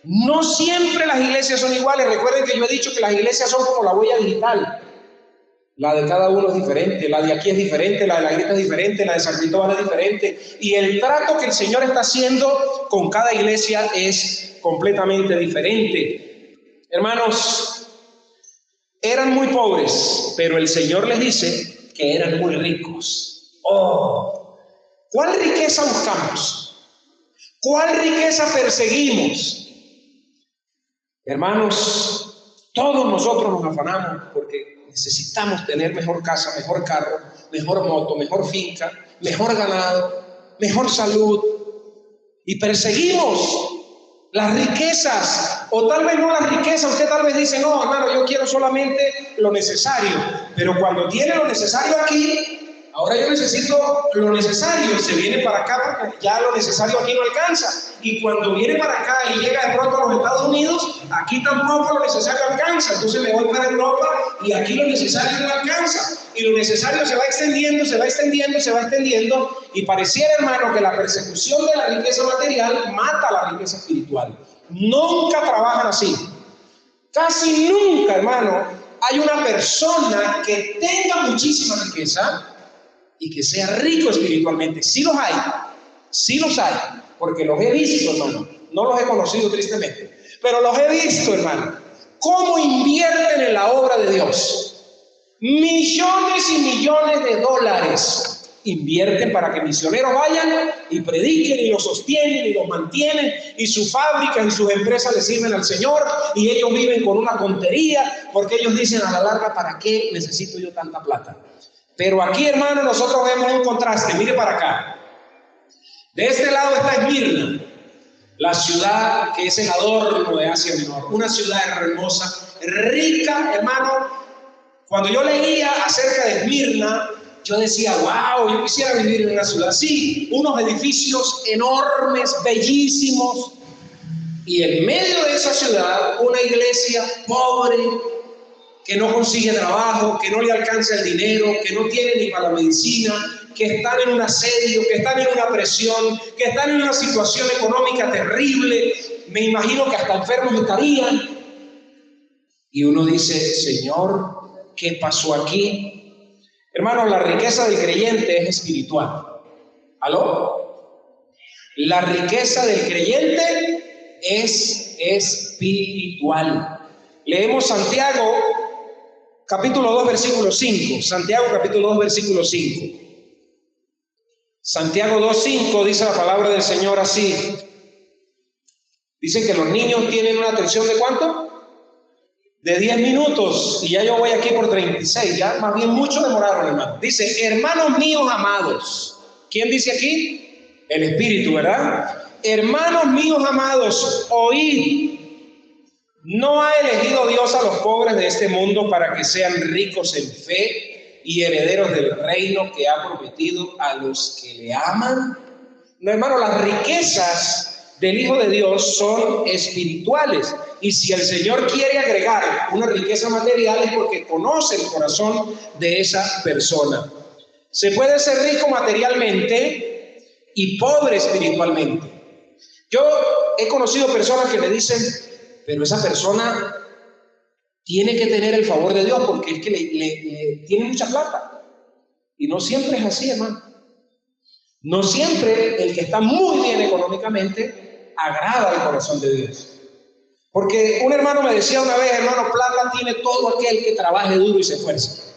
No siempre las iglesias son iguales. Recuerden que yo he dicho que las iglesias son como la huella digital. La de cada uno es diferente. La de aquí es diferente, la de la Grieta es diferente, la de San Cristóbal es diferente. Y el trato que el Señor está haciendo con cada iglesia es completamente diferente. Hermanos, eran muy pobres, pero el Señor les dice que eran muy ricos. Oh, ¿cuál riqueza buscamos? ¿Cuál riqueza perseguimos? Hermanos, todos nosotros nos afanamos porque necesitamos tener mejor casa, mejor carro, mejor moto, mejor finca, mejor ganado, mejor salud. Y perseguimos las riquezas, o tal vez no las riquezas. Usted tal vez dice: no, hermano, yo quiero solamente lo necesario. Pero cuando tiene lo necesario aquí, ahora yo necesito lo necesario, y se viene para acá porque ya lo necesario aquí no alcanza. Y cuando viene para acá y llega de pronto a los Estados Unidos, aquí tampoco lo necesario alcanza. Entonces me voy para Europa y aquí lo necesario no alcanza. Y lo necesario se va extendiendo, se va extendiendo, se va extendiendo. Y pareciera, hermano, que la persecución de la riqueza material mata la riqueza espiritual. Nunca trabajan así. Casi nunca, hermano, hay una persona que tenga muchísima riqueza y que sea rico espiritualmente. Sí los hay, porque los he visto, hermano. No los he conocido tristemente, pero los he visto, hermano. Cómo invierten en la obra de Dios. Millones y millones de dólares invierten para que misioneros vayan y prediquen y los sostienen y los mantienen, y su fábrica y sus empresas le sirven al Señor, y ellos viven con una tontería porque ellos dicen a la larga, ¿para qué necesito yo tanta plata? Pero aquí, hermano, nosotros vemos un contraste. Mire para acá. De este lado está Esmirna, la ciudad que es el adorno de Asia Menor, una ciudad hermosa, rica, hermano. Cuando yo leía acerca de Esmirna, yo decía, wow, yo quisiera vivir en una ciudad así, unos edificios enormes, bellísimos, y en medio de esa ciudad una iglesia pobre, que no consigue trabajo, que no le alcanza el dinero, que no tiene ni para la medicina, que están en un asedio, que están en una presión, que están en una situación económica terrible. Me imagino que hasta enfermos estarían. Y uno dice, Señor, ¿qué pasó aquí? Hermano, la riqueza del creyente es espiritual. ¿Aló? La riqueza del creyente es espiritual. Leemos Santiago, capítulo 2, versículo 5. Santiago, capítulo 2, versículo 5. Santiago 2, 5 dice la palabra del Señor así. Dice que los niños tienen una atención ¿de cuánto? De 10 minutos, y ya yo voy aquí por 36, ya más bien mucho demoraron, hermano. Dice, hermanos míos amados. ¿Quién dice aquí? El Espíritu, ¿verdad? Hermanos míos amados, oíd. ¿No ha elegido Dios a los pobres de este mundo para que sean ricos en fe y herederos del reino que ha prometido a los que le aman? No, hermano, las riquezas del Hijo de Dios son espirituales. Y si el Señor quiere agregar una riqueza material es porque conoce el corazón de esa persona. Se puede ser rico materialmente y pobre espiritualmente. Yo he conocido personas que me dicen, pero esa persona tiene que tener el favor de Dios porque es que le tiene mucha plata. Y no siempre es así, hermano. No siempre el que está muy bien económicamente agrada al corazón de Dios. Porque un hermano me decía una vez, hermano, plata tiene todo aquel que trabaje duro y se esfuerce.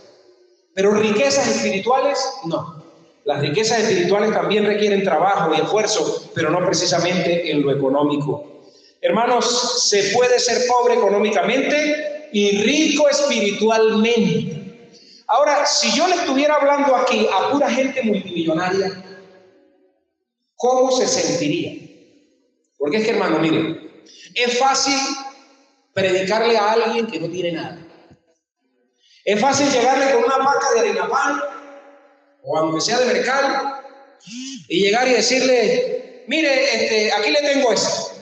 Pero riquezas espirituales, no. Las riquezas espirituales también requieren trabajo y esfuerzo, pero no precisamente en lo económico. Hermanos, se puede ser pobre económicamente y rico espiritualmente. Ahora, si yo le estuviera hablando aquí a pura gente multimillonaria, ¿cómo se sentiría? Porque es que, hermano, miren, es fácil predicarle a alguien que no tiene nada. Es fácil llegarle con una paca de harina pan, o aunque sea de mercado, y llegar y decirle, mire, aquí le tengo esto.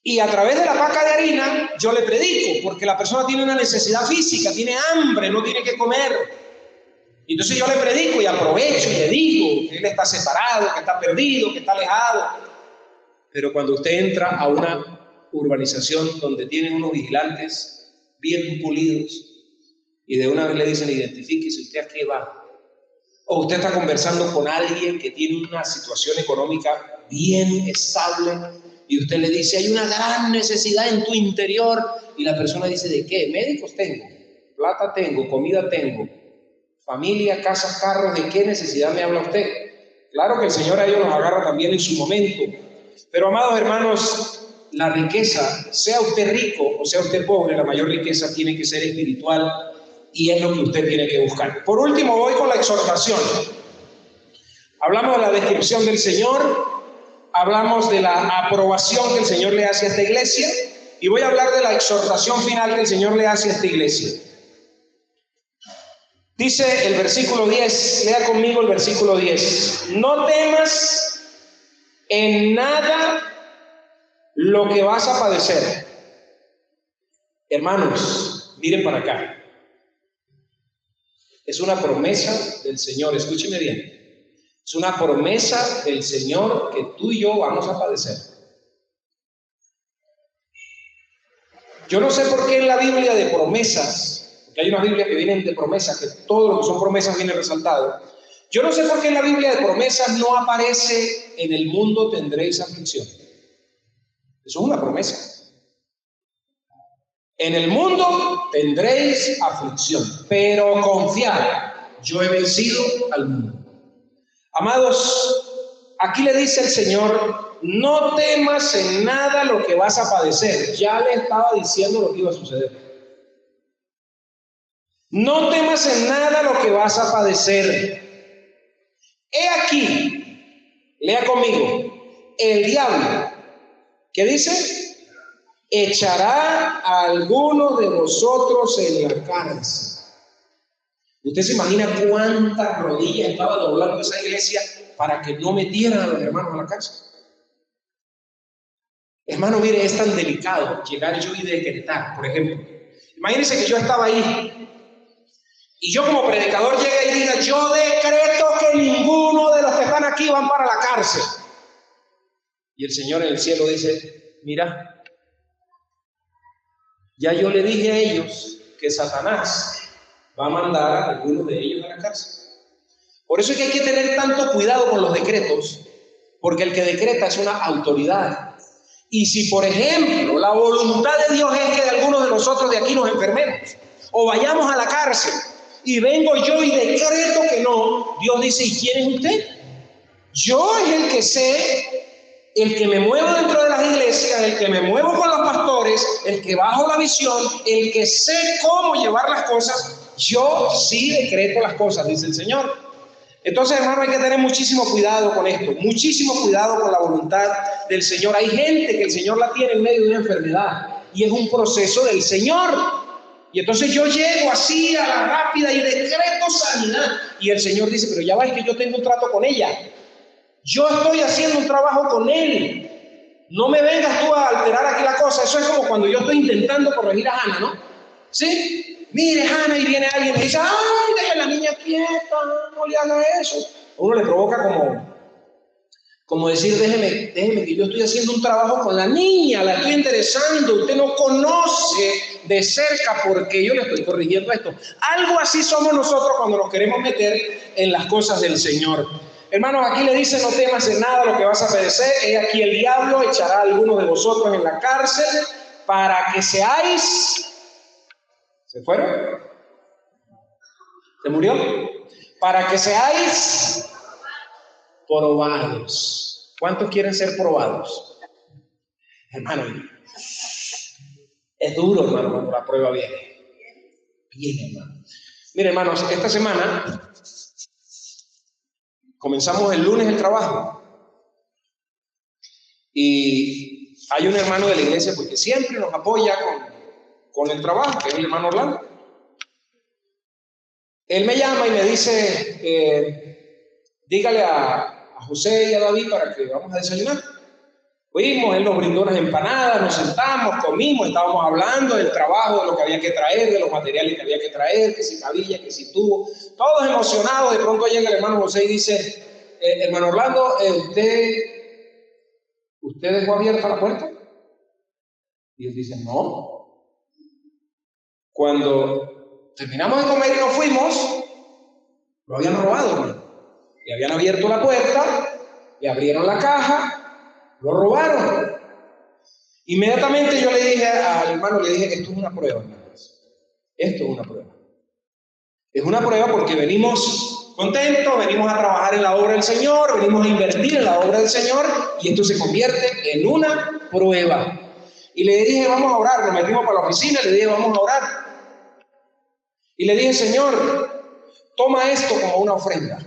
Y a través de la paca de harina yo le predico, porque la persona tiene una necesidad física, tiene hambre, no tiene que comer. Y entonces yo le predico y aprovecho y le digo que él está separado, que está perdido, que está alejado. Pero cuando usted entra a una urbanización donde tienen unos vigilantes bien pulidos y de una vez le dicen, identifíquese usted a qué va. O usted está conversando con alguien que tiene una situación económica bien estable y usted le dice, hay una gran necesidad en tu interior, y la persona dice, ¿de qué? Médicos tengo, plata tengo, comida tengo, familia, casas, carros, ¿de qué necesidad me habla usted? Claro que el Señor a ellos los agarra también en su momento. Pero, amados hermanos, la riqueza, sea usted rico o sea usted pobre, la mayor riqueza tiene que ser espiritual, y es lo que usted tiene que buscar. Por último, voy con la exhortación. Hablamos de la descripción del Señor, hablamos de la aprobación que el Señor le hace a esta iglesia, y voy a hablar de la exhortación final que el Señor le hace a esta iglesia. Dice el versículo 10, lea conmigo el versículo 10. No temas en nada lo que vas a padecer. Hermanos, miren para acá. Es una promesa del Señor, escúcheme bien. Es una promesa del Señor que tú y yo vamos a padecer. Yo no sé por qué en la Biblia de promesas, porque hay unas Biblias que vienen de promesas, que todo lo que son promesas viene resaltado. Yo no sé por qué en la Biblia de promesas no aparece en el mundo tendréis aflicción. Eso es una promesa. En el mundo tendréis aflicción, pero confiad, yo he vencido al mundo. Amados, aquí le dice el Señor, no temas en nada lo que vas a padecer. Ya le estaba diciendo lo que iba a suceder. No temas en nada lo que vas a padecer. He aquí, lea conmigo, el diablo, ¿qué dice? Echará a algunos de vosotros en la cárcel. ¿Usted se imagina cuántas rodillas estaba doblando esa iglesia para que no metieran a los hermanos a la cárcel? Hermano, mire, es tan delicado llegar yo y decretar, por ejemplo. Imagínense que yo estaba ahí y yo como predicador llegue y diga, yo decreto que ninguno de los que están aquí van para la cárcel. Y el Señor en el cielo dice, mira, ya yo le dije a ellos que Satanás va a mandar a algunos de ellos a la cárcel. Por eso es que hay que tener tanto cuidado con los decretos, porque el que decreta es una autoridad. Y si, por ejemplo, la voluntad de Dios es que de algunos de nosotros de aquí nos enfermemos, o vayamos a la cárcel, y vengo yo y decreto que no, Dios dice, ¿y quién es usted? Yo es el que sé, el que me muevo dentro de las iglesias, el que me muevo con los pastores, el que bajo la visión, el que sé cómo llevar las cosas, yo sí decreto las cosas, dice el Señor. Entonces, hermano, hay que tener muchísimo cuidado con esto, muchísimo cuidado con la voluntad del Señor. Hay gente que el Señor la tiene en medio de una enfermedad y es un proceso del Señor. Y entonces yo llego así a la rápida y decreto sanidad. Y el Señor dice, pero ya ves que yo tengo un trato con ella. Yo estoy haciendo un trabajo con él. No me vengas tú a alterar aquí la cosa. Eso es como cuando yo estoy intentando corregir a Hannah, ¿no? ¿Sí? Mire, Hannah, y viene alguien y dice, ay, deje a la niña quieta, no le haga eso. A uno le provoca como decir, déjeme que yo estoy haciendo un trabajo con la niña, la estoy interesando, usted no conoce de cerca porque yo le estoy corrigiendo esto. Algo así somos nosotros cuando nos queremos meter en las cosas del Señor. Hermanos, aquí le dice, no temas en nada lo que vas a padecer. He aquí el diablo echará a algunos de vosotros en la cárcel para que seáis... ¿Se fueron? ¿Se murió? Para que seáis probados. ¿Cuántos quieren ser probados? Hermano, es duro, hermano, cuando la prueba viene. Viene, hermano. Mire, hermanos, esta semana comenzamos el lunes el trabajo. Y hay un hermano de la iglesia porque siempre nos apoya con el trabajo, que es el hermano Orlando. Él me llama y me dice, dígale a José y a David para que vamos a desayunar. Fuimos, él nos brindó unas empanadas, nos sentamos, comimos, estábamos hablando del trabajo, de lo que había que traer, de los materiales que había que traer, que si cabilla, que si tubo, todos emocionados. De pronto llega el hermano José y dice, hermano Orlando, ¿usted dejó abierta la puerta? Y él dice, no. Cuando terminamos de comer y nos fuimos, lo habían robado, hermano. Le habían abierto la puerta, le abrieron la caja, lo robaron. Inmediatamente yo le dije al hermano, esto es una prueba, hermanos. Esto es una prueba. Es una prueba porque venimos contentos, venimos a trabajar en la obra del Señor, venimos a invertir en la obra del Señor y esto se convierte en una prueba. Y le dije, vamos a orar. Nos metimos para la oficina y le dije, vamos a orar. Y le dije, Señor, toma esto como una ofrenda.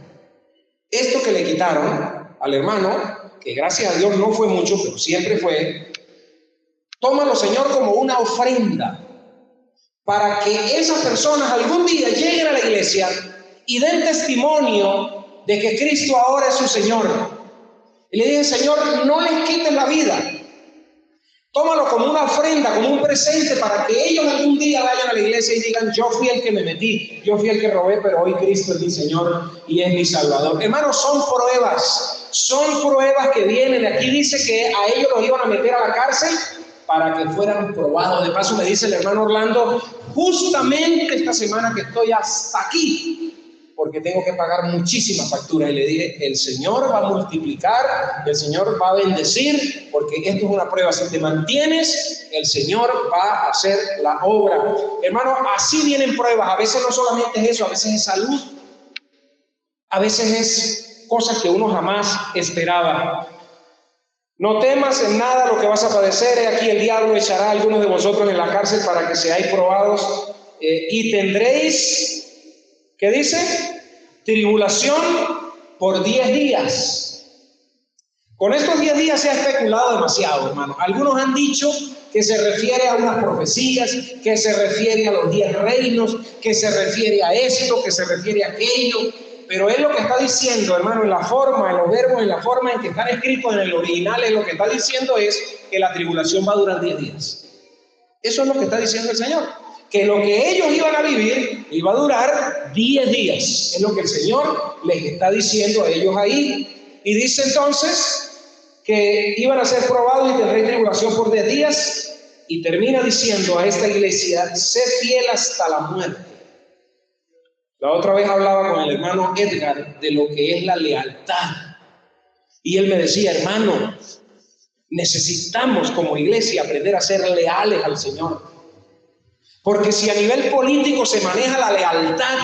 Esto que le quitaron al hermano, que gracias a Dios no fue mucho, pero siempre fue, tómalo, Señor, como una ofrenda, para que esas personas algún día lleguen a la iglesia y den testimonio de que Cristo ahora es su Señor. Y le dije, Señor, no les quites la vida. Tómalo como una ofrenda, como un presente, para que ellos algún día vayan a la iglesia y digan, yo fui el que me metí, yo fui el que robé, pero hoy Cristo es mi Señor y es mi Salvador. Hermanos, son pruebas que vienen. Aquí dice que a ellos los iban a meter a la cárcel para que fueran probados. De paso me dice el hermano Orlando, justamente esta semana que estoy hasta aquí, porque tengo que pagar muchísimas facturas. Y le dije, el Señor va a multiplicar, el Señor va a bendecir, porque esto es una prueba. Si te mantienes, el Señor va a hacer la obra. Hermano, así vienen pruebas. A veces no solamente es eso, a veces es salud. A veces es cosas que uno jamás esperaba. No temas en nada lo que vas a padecer. He aquí el diablo echará a algunos de vosotros en la cárcel para que seáis probados y tendréis, ¿qué dice? Tribulación por 10 días. Con estos 10 días se ha especulado demasiado, hermano. Algunos han dicho que se refiere a unas profecías, que se refiere a los 10 reinos, que se refiere a esto, que se refiere a aquello. Pero él lo que está diciendo, hermano, en la forma, en los verbos, en la forma en que están escritos en el original, es lo que está diciendo es que la tribulación va a durar 10 días. Eso es lo que está diciendo el Señor. Que lo que ellos iban a vivir iba a durar 10 días. Es lo que el Señor les está diciendo a ellos ahí. Y dice entonces que iban a ser probados y tendréis tribulación por 10 días. Y termina diciendo a esta iglesia, sé fiel hasta la muerte. La otra vez hablaba con el hermano Edgar de lo que es la lealtad. Y él me decía, hermano, necesitamos como iglesia aprender a ser leales al Señor. Porque si a nivel político se maneja la lealtad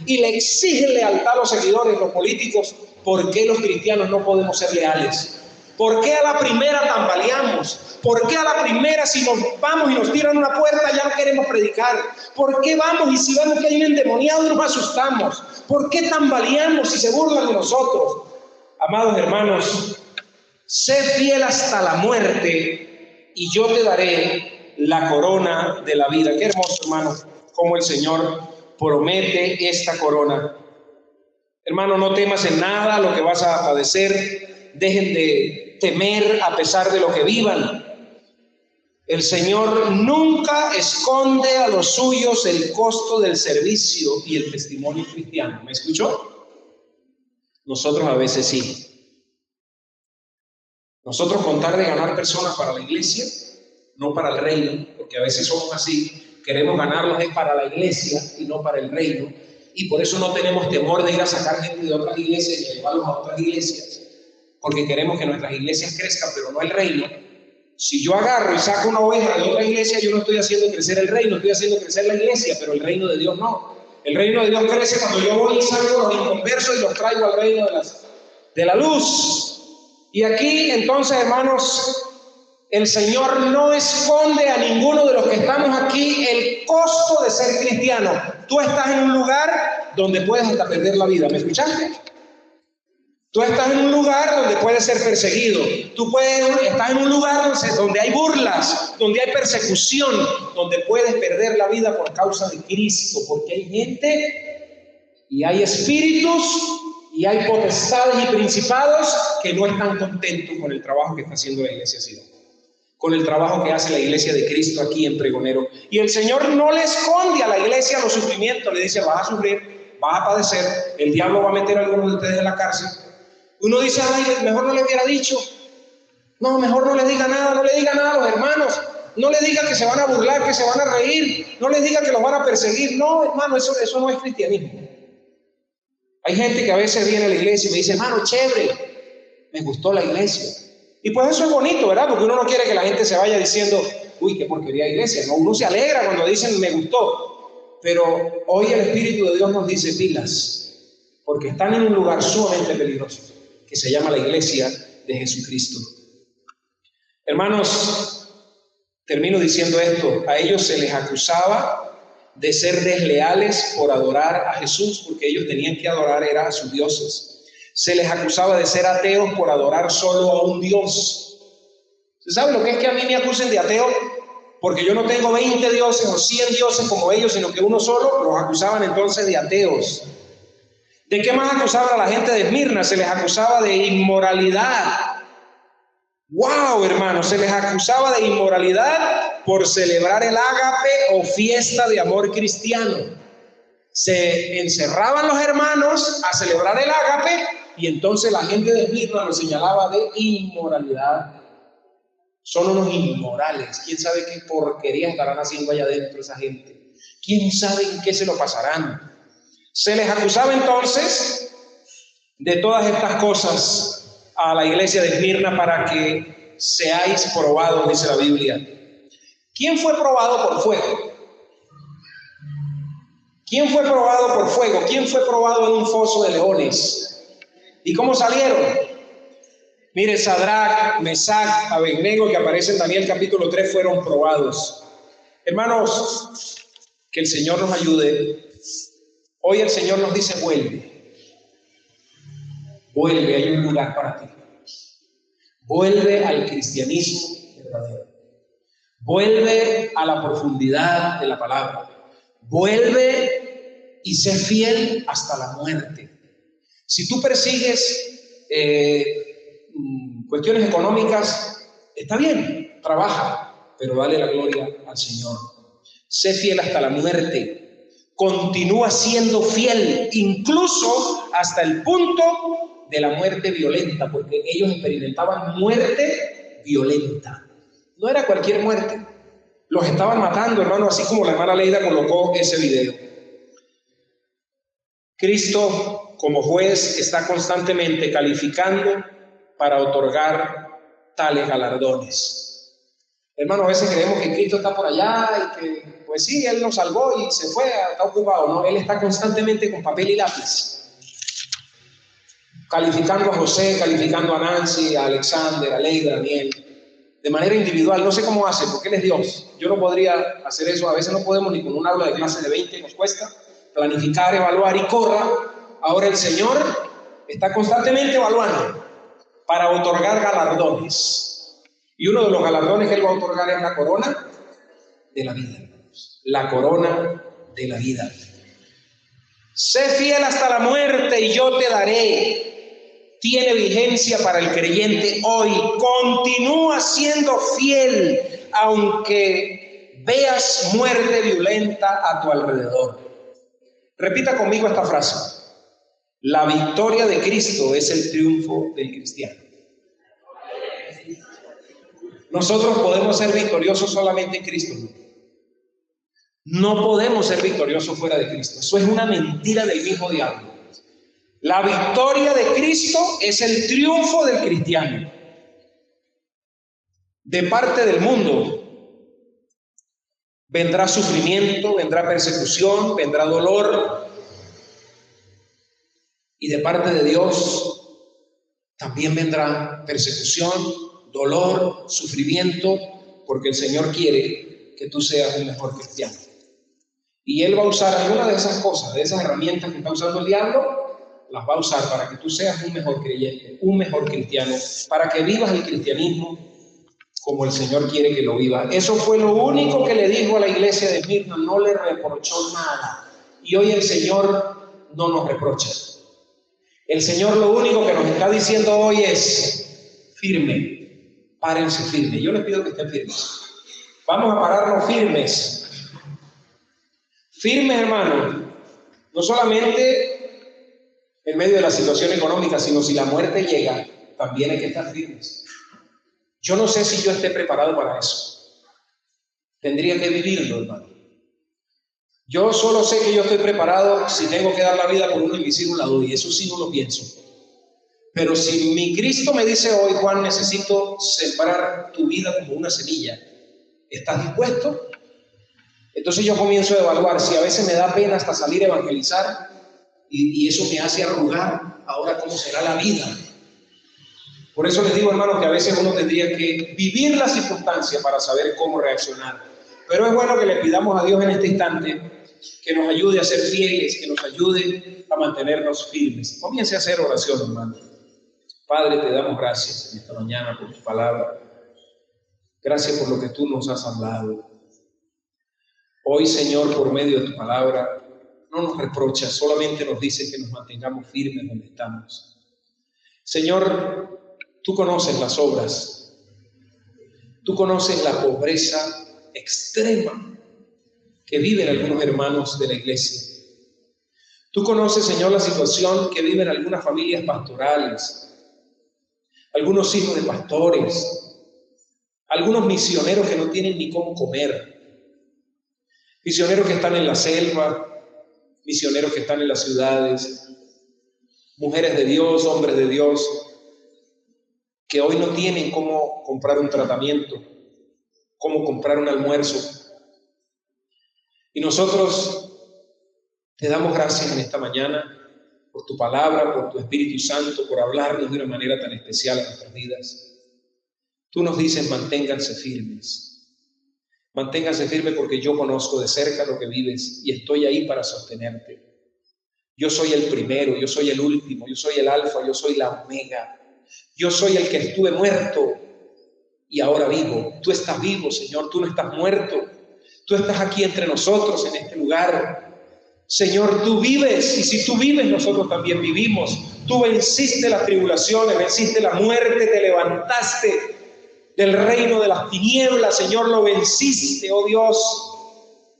y le exigen lealtad a los seguidores, los políticos, ¿por qué los cristianos no podemos ser leales? ¿Por qué a la primera tambaleamos? ¿Por qué a la primera si nos vamos y nos tiran una puerta ya no queremos predicar? ¿Por qué vamos y si vemos que hay un endemoniado nos asustamos? ¿Por qué tambaleamos y se burlan de nosotros? Amados hermanos, sé fiel hasta la muerte y yo te daré la corona de la vida. Qué hermoso, hermano, como el Señor promete esta corona. Hermano, no temas en nada lo que vas a padecer. Dejen de temer a pesar de lo que vivan. El Señor nunca esconde a los suyos el costo del servicio y el testimonio cristiano. ¿Me escuchó? Nosotros a veces sí. Nosotros con tal de ganar personas para la iglesia, no para el reino, porque a veces somos así, queremos ganarlos es para la iglesia y no para el reino, y por eso no tenemos temor de ir a sacar gente de otras iglesias y llevarlos a otras iglesias, porque queremos que nuestras iglesias crezcan, pero no el reino. Si yo agarro y saco una oveja de otra iglesia, yo no estoy haciendo crecer el reino, estoy haciendo crecer la iglesia, pero el reino de Dios no. El reino de Dios crece cuando yo voy y salgo los inconversos y los traigo al reino de la luz. Y aquí entonces, hermanos, el Señor no esconde a ninguno de los que estamos aquí el costo de ser cristiano. Tú estás en un lugar donde puedes hasta perder la vida. ¿Me escuchaste? Tú estás en un lugar donde puedes ser perseguido. Estás en un lugar donde hay burlas, donde hay persecución, donde puedes perder la vida por causa de Cristo. Porque hay gente y hay espíritus y hay potestades y principados que no están contentos con el trabajo que está haciendo la iglesia Sion, con el trabajo que hace la iglesia de Cristo aquí en Pregonero. Y el Señor no le esconde a la iglesia los sufrimientos, le dice, vas a sufrir, vas a padecer, el diablo va a meter a algunos de ustedes en la cárcel. Uno dice, ay, mejor no le hubiera dicho, no, mejor no les diga nada, no le diga nada a los hermanos, no le diga que se van a burlar, que se van a reír, no les diga que los van a perseguir. No, hermano, eso no es cristianismo. Hay gente que a veces viene a la iglesia y me dice, hermano, chévere, me gustó la iglesia. Y pues eso es bonito, ¿verdad? Porque uno no quiere que la gente se vaya diciendo, uy, qué porquería de iglesia. No, uno se alegra cuando dicen, me gustó. Pero hoy el Espíritu de Dios nos dice, pilas, porque están en un lugar sumamente peligroso, que se llama la iglesia de Jesucristo. Hermanos, termino diciendo esto. A ellos se les acusaba de ser desleales por adorar a Jesús, porque ellos tenían que adorar era a sus dioses. Se les acusaba de ser ateos por adorar solo a un Dios. ¿Usted sabe lo que es que a mí me acusen de ateo? Porque yo no tengo 20 dioses o 100 dioses como ellos, sino que uno solo. Los acusaban entonces de ateos. ¿De qué más acusaban a la gente de Esmirna? Se les acusaba de inmoralidad. ¡Wow, hermanos! Se les acusaba de inmoralidad por celebrar el ágape o fiesta de amor cristiano. Se encerraban los hermanos a celebrar el ágape y entonces la gente de Esmirna los señalaba de inmoralidad. son unos inmorales. ¿Quién sabe qué porquería estarán haciendo allá adentro esa gente? ¿Quién sabe en qué se lo pasarán? Se les acusaba entonces de todas estas cosas a la iglesia de Esmirna para que seáis probados, dice la Biblia. ¿Quién fue probado por fuego? ¿Quién fue probado por fuego? ¿Quién fue probado en un foso de leones? ¿Y cómo salieron? Mire, Sadrach, Mesach, Abednego, que aparece en Daniel capítulo 3, fueron probados. Hermanos, que el Señor nos ayude. Hoy el Señor nos dice, vuelve. Vuelve, hay un lugar para ti. Vuelve al cristianismo verdadero. Vuelve a la profundidad de la palabra. Vuelve y sé fiel hasta la muerte. Si tú persigues cuestiones económicas, está bien, trabaja, pero dale la gloria al Señor. Sé fiel hasta la muerte. Continúa siendo fiel, incluso hasta el punto de la muerte violenta, porque ellos experimentaban muerte violenta. No era cualquier muerte. Los estaban matando, hermano, así como la hermana Leida colocó ese video. Cristo, como juez, está constantemente calificando para otorgar tales galardones. Hermano, a veces creemos que Cristo está por allá y que, pues sí, Él nos salvó y se fue, está ocupado. No, Él está constantemente con papel y lápiz, calificando a José, calificando a Nancy, a Alexander, a Leida, a Daniel, de manera individual. No sé cómo hace, porque Él es Dios. Yo no podría hacer eso. A veces no podemos ni con un aula de clase de 20, nos cuesta planificar, evaluar y corra. Ahora el Señor está constantemente evaluando para otorgar galardones. Y uno de los galardones que Él va a otorgar es la corona de la vida. La corona de la vida. Sé fiel hasta la muerte y yo te daré. Tiene vigencia para el creyente hoy. Continúa siendo fiel aunque veas muerte violenta a tu alrededor. Repita conmigo esta frase. La victoria de Cristo es el triunfo del cristiano. Nosotros podemos ser victoriosos solamente en Cristo. No podemos ser victoriosos fuera de Cristo. Eso es una mentira del mismo diablo. La victoria de Cristo es el triunfo del cristiano. De parte del mundo vendrá sufrimiento, vendrá persecución, vendrá dolor. Y de parte de Dios también vendrá persecución, dolor, sufrimiento, porque el Señor quiere que tú seas un mejor cristiano. Y Él va a usar alguna de esas cosas, de esas herramientas que está usando el diablo, las va a usar para que tú seas un mejor creyente, un mejor cristiano, para que vivas el cristianismo como el Señor quiere que lo viva. Eso fue lo único que le dijo a la iglesia de Esmirna, no le reprochó nada. Y hoy el Señor no nos reprocha. El Señor lo único que nos está diciendo hoy es firme, párense firmes. Yo les pido que estén firmes. Vamos a pararnos firmes. Firmes, hermano, no solamente en medio de la situación económica, sino si la muerte llega, también hay que estar firmes. Yo no sé si yo esté preparado para eso. Tendría que vivirlo, hermano. Yo solo sé que yo estoy preparado si tengo que dar la vida por uno y mis hijos la doy. Eso sí no lo pienso. Pero si mi Cristo me dice hoy, Juan, necesito sembrar tu vida como una semilla, ¿estás dispuesto? Entonces yo comienzo a evaluar si a veces me da pena hasta salir a evangelizar y eso me hace arrugar ahora cómo será la vida. Por eso les digo, hermanos, que a veces uno tendría que vivir la circunstancia para saber cómo reaccionar. Pero es bueno que le pidamos a Dios en este instante que nos ayude a ser fieles, que nos ayude a mantenernos firmes. Comience a hacer oración, hermano. Padre, te damos gracias en esta mañana por tu palabra. Gracias por lo que tú nos has hablado. Hoy, Señor, por medio de tu palabra, no nos reprochas, solamente nos dices que nos mantengamos firmes donde estamos. Señor, tú conoces las obras, tú conoces la pobreza extrema que viven algunos hermanos de la iglesia. Tú conoces, Señor, la situación que viven algunas familias pastorales, algunos hijos de pastores, Algunos misioneros que no tienen ni cómo comer, misioneros que están en la selva, misioneros que están en las ciudades, mujeres de Dios, hombres de Dios, que hoy no tienen cómo comprar un tratamiento, cómo comprar un almuerzo. Y nosotros te damos gracias en esta mañana por tu palabra, por tu Espíritu Santo, por hablarnos de una manera tan especial a nuestras vidas. Tú nos dices, manténganse firmes. Manténganse firmes porque yo conozco de cerca lo que vives y estoy ahí para sostenerte. Yo soy el primero, yo soy el último, yo soy el alfa, yo soy la omega. Yo soy el que estuve muerto y ahora vivo. Tú estás vivo, Señor, tú no estás muerto. Tú estás aquí entre nosotros en este lugar. Señor, tú vives, y si tú vives, nosotros también vivimos. Tú venciste las tribulaciones, venciste la muerte, te levantaste del reino de las tinieblas, Señor, lo venciste, oh Dios.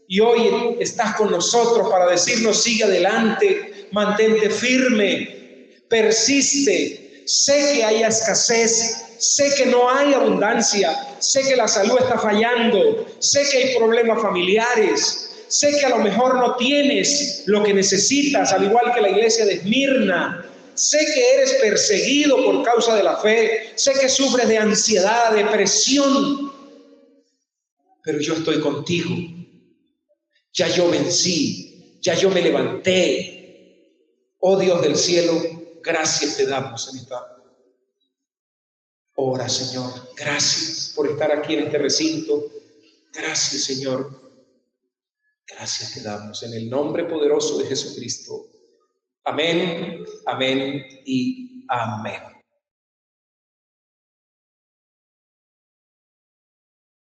Y hoy estás con nosotros para decirnos, sigue adelante, mantente firme, persiste. Sé que hay escasez, sé que no hay abundancia, sé que la salud está fallando, sé que hay problemas familiares. Sé que a lo mejor no tienes lo que necesitas, al igual que la iglesia de Esmirna. Sé que eres perseguido por causa de la fe. Sé que sufres de ansiedad, depresión. Pero yo estoy contigo. Ya yo vencí, ya yo me levanté. Oh Dios del cielo, gracias te damos en esta hora, Señor. Gracias por estar aquí en este recinto. Gracias, Señor. Gracias te damos en el nombre poderoso de Jesucristo. Amén, amén y amén.